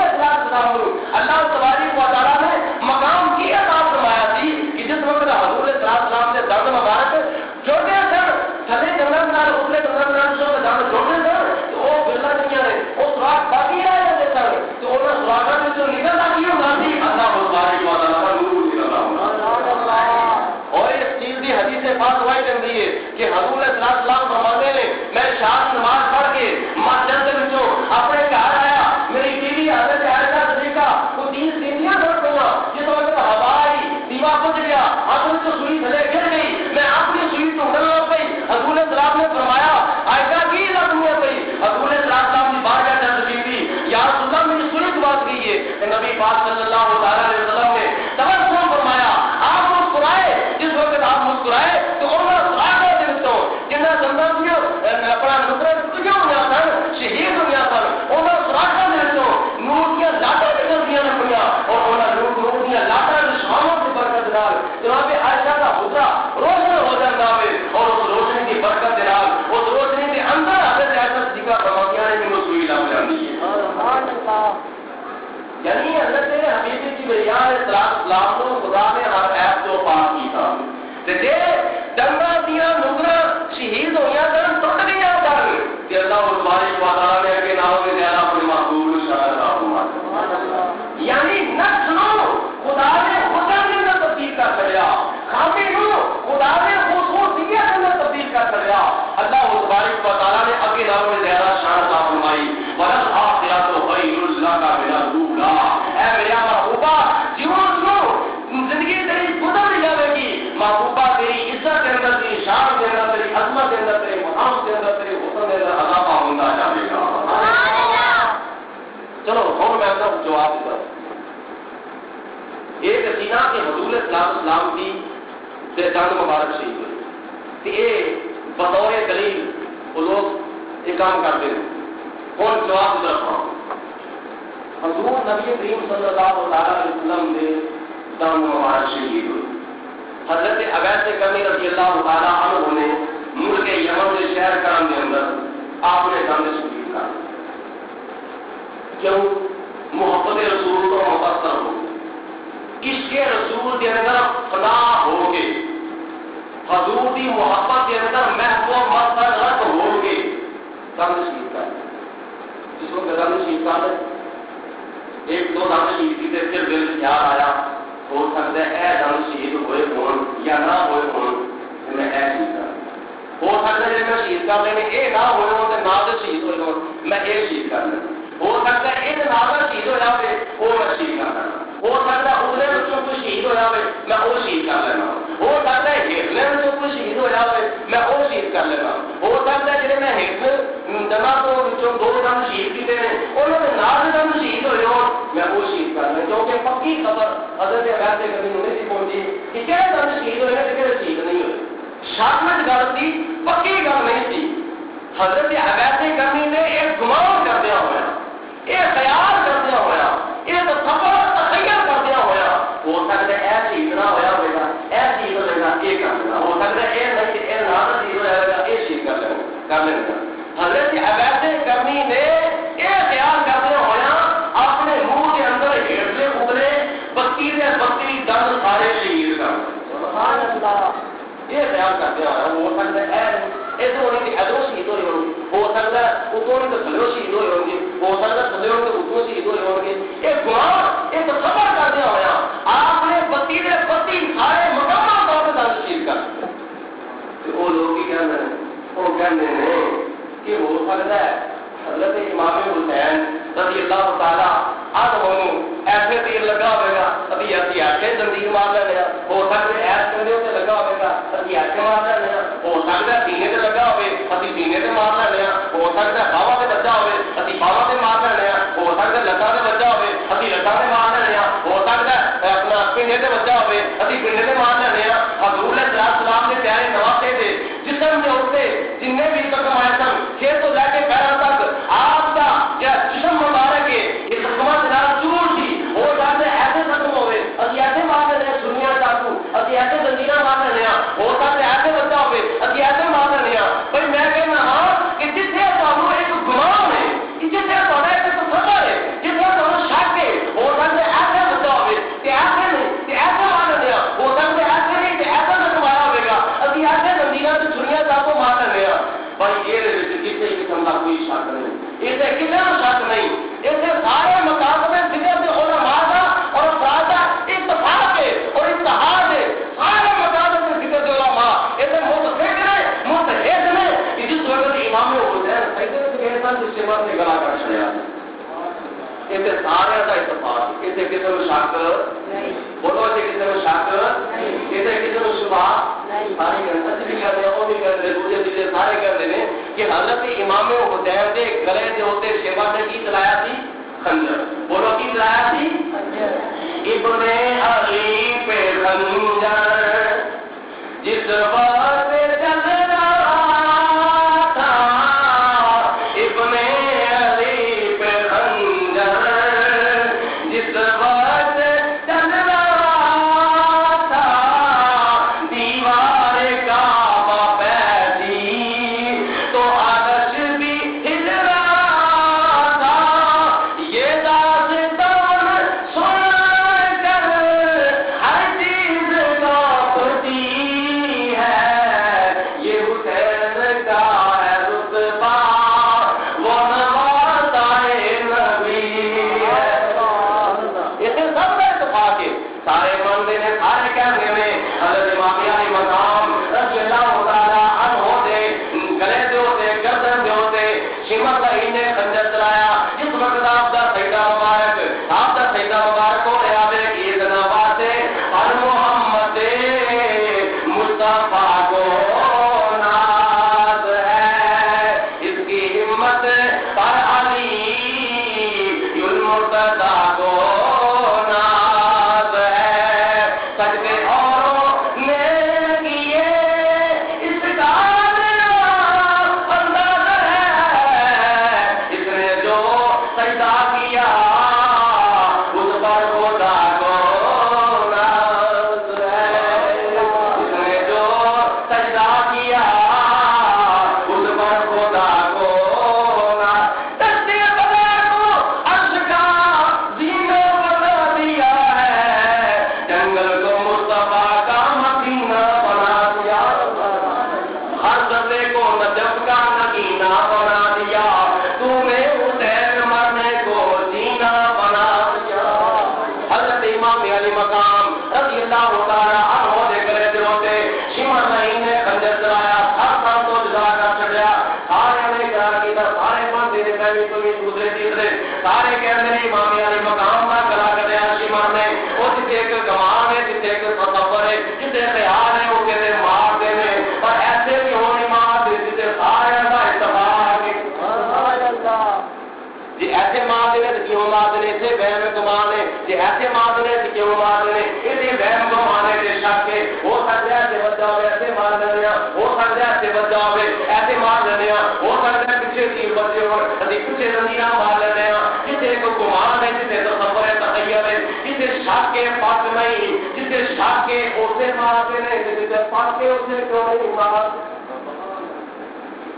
اللہ تبارک و تعالی نے مقام کی عطا فرمایا تھی کہ جس وقت حضور السلام سے درد مبارک جوڑے سن تھلے جنگل نال اتلے جنگل نال جو درد جوڑے سن تو وہ بلا دنیا نے وہ سراغ باقی رہ جاتے سن تو انہوں سراغوں میں جو نکل آتی ہوگا تھی اللہ تبارک و تعالی کا نور نکل اور اس چیز کی حدیث پاک وائی کرتی ہے کہ حضور السلام فرماتے ہیں میں شام نماز پڑھ کے مسجد کے وچوں اپنے گھر آیا میری بیوی حضرت عائشہ صدیقہ کو 30 سیٹیاں بڑھ گیا جس وقت ہوا آئی دیوا بج گیا حضرت تو سوئی تھلے گر گئی میں اپنی سوئی ٹوٹنے لگ گئی حضور السلام نے فرمایا عائشہ کی لگنی ہے گئی حضور السلام کی بار جا تشریف دی یا رسول اللہ میری سنت بات کی ہے کہ نبی پاک صلی اللہ علیہ وسلم نے تبسم فرمایا آپ مسکرائے جس وقت آپ مسکرائے تو انہوں نے دلوں جنہیں زندگیوں اپنا نکرے کیوں ہوا سن شہید ہوا سن انہوں سراخا دلوں نور دیا لاٹیں نکل دیا نکلیا اور انہوں نور دیا لاٹیں شاموں کی برکت نال جناب عائشہ کا حجرہ روشن ہو جاتا ہے اور اس روشنی کی برکت نال اس روشنی کے اندر حضرت عائشہ صدیقہ فرماتی ہے کہ وہ سوئی لگ جاتی ہے یعنی حضرت حبیب کبریا السلام کو خدا نے ہر عیب کو پاک کیتا تے دنگا دیا نکرا شہید ہویا سن ٹوٹ گیا سن کہ اللہ تبارک و تعالی نے اگے نام میں زیادہ اپنے محبوب شاہ یعنی نفس نو خدا نے حسن کے اندر تبدیل کر چھڑیا خامی نو خدا نے خوبصورتیت کے اندر تبدیل کر چھڑیا اللہ تبارک و تعالی نے اگے نام میں زیادہ شان عطا فرمائی ولل آخرۃ خیر لک من الاولیٰ محبوبہ تیری عزت کے اندر، تیری شان کے اندر، تیری عظمت کے اندر، تیرے مقام کے اندر، تیرے حسن کے اندر اضافہ ہوتا جائے گا۔ چلو ہوں میں اپنا جواب دیتا ہوں۔ ایک سینہ کے حضور اسلام کی جان مبارک شہید ہوئی کہ یہ بطور دلیل وہ لوگ یہ کام کرتے ہیں۔ کون جواب دے رہا ہوں؟ حضور نبی کریم صلی اللہ علیہ وسلم نے جان مبارک شہید ہوئی۔ حضرت عبید کرنی رضی اللہ تعالیٰ عنہ نے ملک یمن کے شہر کرم کے اندر آپ نے جان شہید کر کیوں؟ محبت رسول کو مبصر ہو، عشق رسول کے اندر فنا ہو کے، حضور کی محبت کے اندر محبوب مسرت ہو کے جان شہید کر۔ جس وقت جان شہید کر ایک دو جان شہید کی پھر دل خیال آیا ہو سکتا ہے اے جان شہید ہوئے ہون یا نہ ہوئے ہون میں اے شہید کر، ہو سکتا ہے میں شہید کر لینے اے نہ ہوئے ہوں نہ تو شہید ہوئے ہون میں اے شہید کر لینا، ہو سکتا ہے یہ نہ شہید ہو جائے وہ میں شہید کر لینا، ہو سکتا ہے اگلے بچوں کو شہید ہو جائے میں وہ شہید کر لینا، ہو سکتا ہے ہیٹلے بچوں کو شہید ہو جائے میں وہ شہید کر لینا، ہو سکتا ہے جی میں ہیٹلر جمع کو بچوں دو دم شہید کیتے ہیں انہوں نے نال دم شہید ہوئے ہو میں وہ شہید کر لینا، کیونکہ پکی خبر حضرت عبید کبھی نہیں تھی پہنچی کہ کہڑے دم شہید ہوئے کہ کہڑے شہید نہیں ہوئے، شاکمت گل تھی پکی گل نہیں تھی۔ حضرت عبید کرنی نے ایک گمان کردیا ہوا، یہ خیال کردیا ہوا، یہ تخیل کردیا ہوا، ہو سکتا ہے ایسا اتنا ہوا ہوگا ایسی ہی ہوگا یہ کر لینا، ہو سکتا ہے یہ نہیں کہ نہ چیز ہو جائے گا یہ چیز کر لینا۔ حضرت عبید کرنی نے یہ خیال کردیا ہوا اپنے منہ کے اندر ہیٹلے اترے 32 دن سارے شہید کر سبحان اللہ، یہ خیال کردیا ہوا ہو سکتا ہے ادھر ہونے کی ادھر شہید ہوئی ہوگی، ہو سکتا ہے اتوں تو تھلو شہید ہوئے ہوں گے، ہو سکتا ہے تھلے ہو کے اتوں شہید ہوئے ہوں گے، یہ گمان یہ تو خبر کر دیا ہوا آپ نے 32 سارے مکمل طور پہ دل شہید کر۔ وہ لوگ ہی کہتے ہیں وہ کہتے ہیں کہ ہو سکتا ہے حضرت امام حسین رضی اللہ تعالیٰ عنہ ایسے تیر لگا ہوئے گا ابھی ایسی ایسے زندگی مار لینا، ہو سکتا ہے ایس کندھے سے لگا ہوئے گا ابھی ایسے مار لینا، ہو سکتا ہے سینے سے لگا ہوئے ابھی سینے سے مار لینا، ہو سکتا ہے باوا سے بچا ہوئے ابھی باوا سے مار لینا، ہو سکتا ہے لتا سے بچا ہوئے ابھی لتا سے مار لینا، ہو سکتا ہے اپنا پنڈے سے بچا ہوئے ابھی پنڈے سے مار لینا۔ حضور علیہ السلام نے پیارے نواسے تھے جسم کے ہوتے جن بھی زخم آئے سن کھیت تو لے کے پیروں تک آپ کا جسم مبارک ہے یہ حکومت چور تھی، ہو جاتے ایسے زخم ہوئے ابھی ایسے مار لینے سنیا چاقو ابھی ایسے زنجیریں مار لینے، ہو سکتے ایسے بچا ہوئے ابھی ایسے مار لینے۔ بھائی میں کہنا ہاں کہ جسے تمہیں ایک گمان ہے، جسے تمہیں ایک خبر ہے، جسے تمہیں شک ہے، ہو سکتے ایسے بچا ہوئے کہ ایسے نہیں کہ ایسے مار لینے، ہو سکتے ایسے نہیں کہ ایسا زخم آیا ہوئے گا ابھی ایسے زنجیریں سے سنیا چاقو مار لینے۔ بھائی یہ کسی قسم کا کوئی شک نہیں، اسے کسی کا شک نہیں، اسے سارے مقاصد ذکر سے علماء کا اور افراد کا اتفاق ہے اور اتحاد ہے، سارے مقاصد سے ذکر سے علماء اسے متفق ہے متحد ہے کہ جس وقت امام حسین ایسے جس وقت سے گلا کر چڑیا اسے سارے کا اتفاق، اسے کسی میں شک نہیں، بولو اسے کسی میں شک نہیں، اسے کسی میں شبہ سارے کرتے بھی کرتے ہیں وہ بھی کرتے دوسرے چیزیں سارے کرتے ہیں کہ حضرت امام حسین کے گلے جو ہوتے شیوا نے کی چلایا تھی خنجر، بولو کی چلایا تھی ابن علی پہ خنجر جس وقت چل رہا تھا ابن علی پہ خنجر جس وقت چل رہا تھا دیوار کعبہ بیٹھی تو عرش بھی ہل رہا تھا، یہ داستان سن کر مصطفیٰ کو ناز ہے، اس کی ہمت پر علی المرتضیٰ کو ناز ہے، سجدے اوروں نے کیے اس کا انداز ہے، اس نے جو سجدہ کیا اس پر خدا کو ناز ہے، اس نے جو سجدہ کیا اس پر خدا کو ناز، دستے قدر کو عرش کا زینہ بنا دیا ہے، جنگل کو مصطفیٰ کا مدینہ بنا دیا، ہر دفعے کو نجف کا نگینہ بنا دیا، تو نے حسین مرنے کو جینا بنا دیا۔ حضرت امام علی مقام رضی اللہ تعالیٰ عنہ دے گلے تے ہوتے شمر نہیں نے خنجر چلایا، ہر تو جلا کر چڑیا، سارے نے کیا کیتا، سارے بندے نے پہلی تمہیں دوسرے تیسرے سارے کہتے ہیں امام علی مقام کا گلا کٹیا شمر نے، وہ جتنے ایک گمان ہے، جتنے ایک تصور ہے، جتنے خیال ہے وہ کہتے مار دینے، پر ایسے بھی ہونی مار دے جتنے سارے کا اتفاق ہے۔ جی ایسے مار دینے تو کیوں مار دینے، اسے بہم گمان ہے، جی ایسے مار دینے تو کیوں مار دینے، اسے بہم گمان ہے کہ شک ہے، ہو سکتا ہے ایسے بچ جاؤ ایسے مار دینے، ہو سکتا ہے ایسے بچ جاؤ ایسے مار دینے، ہو سکتا ہے پیچھے تیر بچے ہو ابھی پیچھے زنجیراں مار لینے، جسے کو گمان ہے، جسے تصور ہے، تخیل ہے، جسے شک کے پاس نہیں، جسے شک کے اسے مار دینے، جسے پاس کے اسے کیوں نہیں مار،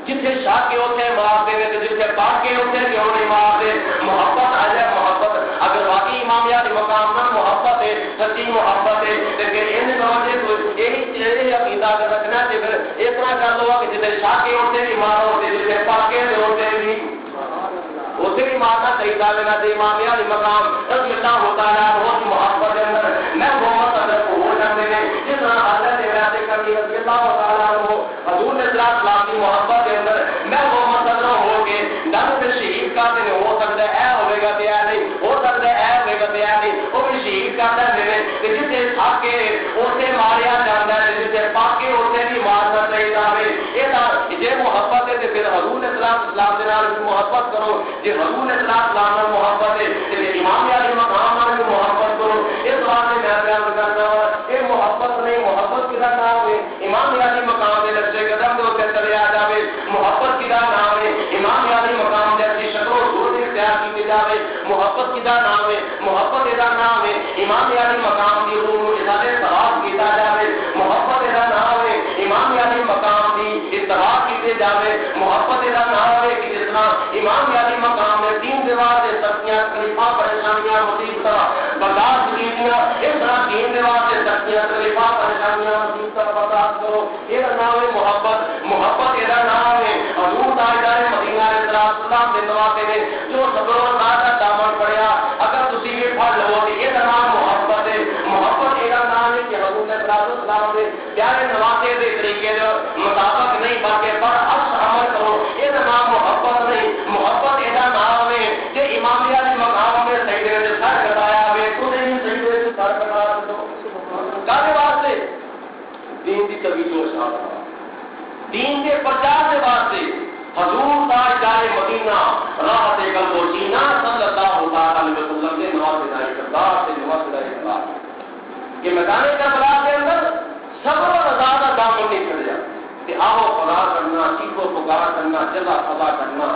جسے شاہ کے ہوتے ہیں مار دے تو جسے پاک کے ہوتے ہیں کیوں نہیں مار دے۔ محبت آ جائے، محبت اگر واقعی امام علی مقام میں محبت ہے، سچی محبت ہے، لیکن ان نوجے کو یہی عقیدہ کر رکھنا ہے، پھر اس طرح کر لو کہ جسے شاہ کے ہوتے بھی مار ہوتے، جسے پاک کے ہوتے بھی اسے بھی مارنا صحیح تھا، لینا چاہیے۔ امام علی مقام رضی اللہ تعالیٰ بہت محبت کے اندر میں محمد اگر کو ہو جاتے ہیں، جس طرح حضرت ولایت کریم رضی اللہ تعالیٰ عنہ حضور نے اسلام کی محبت کے اندر میں محمد صدر ہو کے ڈر سے شہید کا دن ہو سکتا ہے، ہوئے گا دیا نہیں، ہو سکتا ہے ہوئے گا دیا نہیں، وہ بھی شہید کرتا ہے کہ جسے تھک کے اسے ماریا جاتا ہے، جسے پاک کے اسے بھی مارنا چاہیے تھا۔ یہ محبت ہے پھر حضور نے اسلام کے نال محبت کرو، یہ حضور نے اسلام میں محبت ہے، یہ امام علی مقام میں محبت کرو۔ اس بات میں بیان کرتا ہوں، یہ محبت نہیں، محبت کی نام ہے امام علی مقام کے لشے قدم دو کے چلے آ جاوے، محبت کی نام ہے امام علی مقام جیسی شکل و صورت اختیار کی جاوے، محبت کی نام ہے، محبت کا نام ہے امام علی مقام کی روح ارادے ثواب کیتا جاوے، محبت کا نام ہے امام علی مقام کی اتباع کیتے جاوے، محبت کا نام ہے کہ جس طرح امام علی مقام میں تین دیوار سے سختیاں تکلیفاں پریشانیاں مصیبتیں برداشت کیتیاں، اس طرح تین دیوار سے سختیاں تکلیفاں پریشانیاں مصیبتیں برداشت کرو، یہ نام ہے محبت۔ محبت یہ نام ہے حضور تاجدار مدینہ علیہ السلام دے نواتے نے جو صبر و سعادت کا دامن پڑیا، اگر تسی بھی پڑھ لو تو یہ نام محبت ہے۔ محبت یہ نام ہے کہ حضور نے السلام دے پیارے نواتے دے طریقے مطابق نہیں بلکہ پر عمل کرو، یہ نام محبت نہیں۔ محبت یہ نام ہے کہ امام علی مقام میں سجدے میں سر کٹایا ہوئے تو نہیں سجدے سے سر کٹا دو، کہنے واسطے دین کی توجہ و شان، دین کے پرچار کے واسطے حضور تاجدار مدینہ راحت قلب و سینہ صلی اللہ علیہ وسلم کے نوازداری کردار سے نوازداری کردار یہ میدان کربلا کے اندر صبر و رضا کا دامن نہیں چڑھ جاتا کہ آہو پگار کرنا، چیخو پکار کرنا، جزا فضا کرنا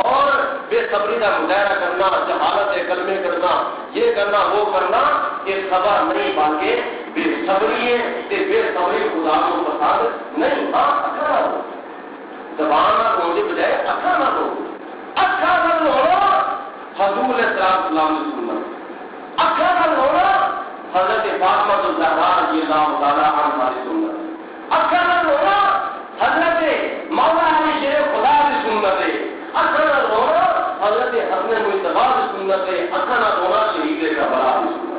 اور بے صبری کا مظاہرہ کرنا، جہالت کلمے کرنا، یہ کرنا وہ کرنا، یہ صبر نہیں بلکہ بے صبری ہے کہ بے صبری خدا کو پسند نہیں۔ ہاں اکھا نہ ہو، زبان نہ ہو کے بجائے اکھا نہ ہو، اکھا نہ ہونا حضور السلام نے سننا، اکھا نہ ہونا حضرت فاطمہ الزہرا رضی اللہ تعالیٰ عنہا کی سنت، اکھا نہ ہونا حضرت مولا علی شیر خدا کی سنت ہے، اکھا نہ ہونا حضرت حسن مصطفیٰ کی سنت ہے، اکھا نہ ہونا شہید کربلا کی سنت۔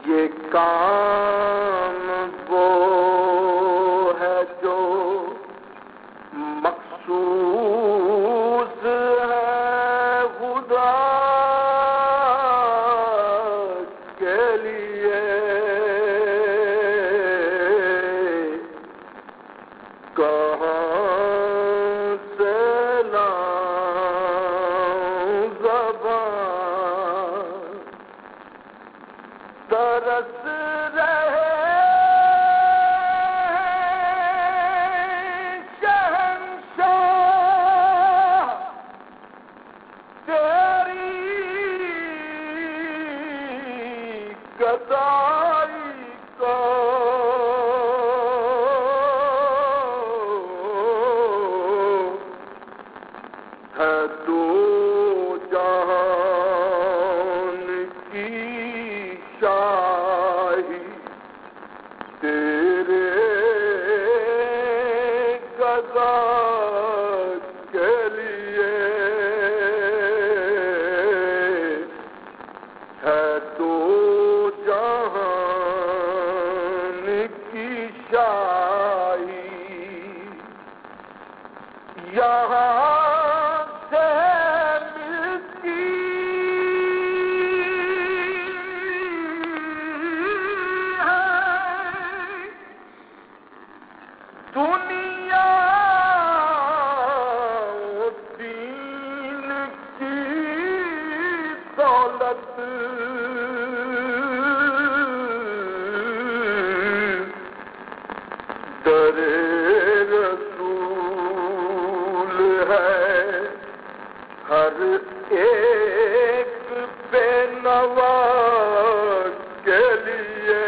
یہ کام وہ ہے جو مخصوص ہے خدا کے لیے، تیرے قضا کے لیے ہے تو جہان کی شاہی یہاں سے ملتی ہے دنیا دین کی دولت در رسول ہے ہر ایک بے نوا کے لیے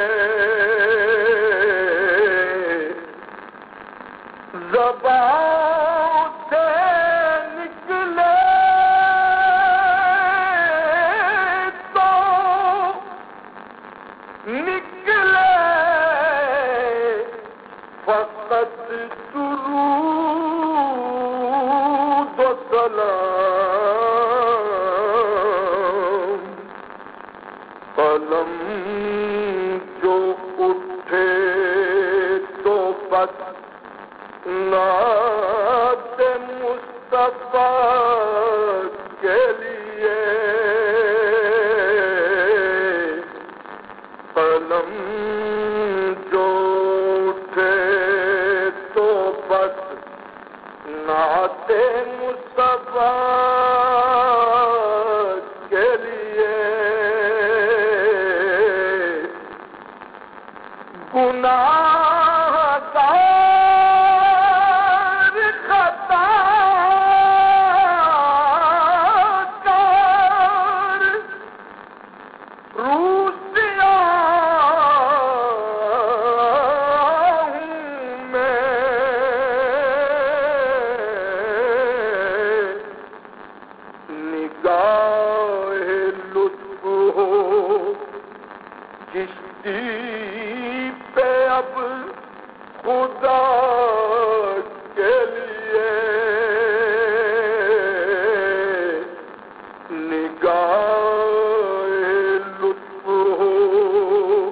زبان سے نکلے تو نکلے فقط درود و سلام قلم جو اٹھے تو بس نعت مصطفیٰ کے لیے قلم جو اٹھے تو بس نعت مصطفیٰ کے لیے گناہ گار خطا کار روسیا ہوں میں نگاہ لطف ہو کشتی پہ اب خدا کے لیے نگاہ لطف ہو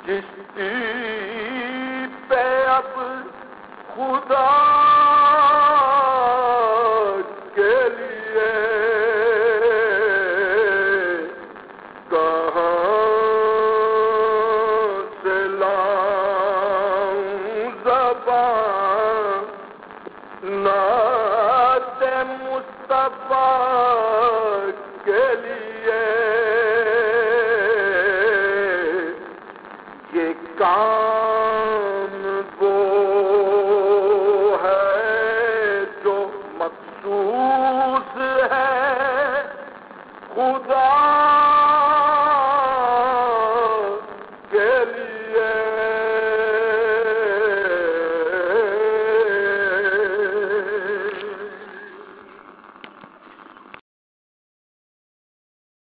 کشتی پہ اب خدا کے لیے کہاں سے لاؤں زبان نعت مصطفیٰ کے لیے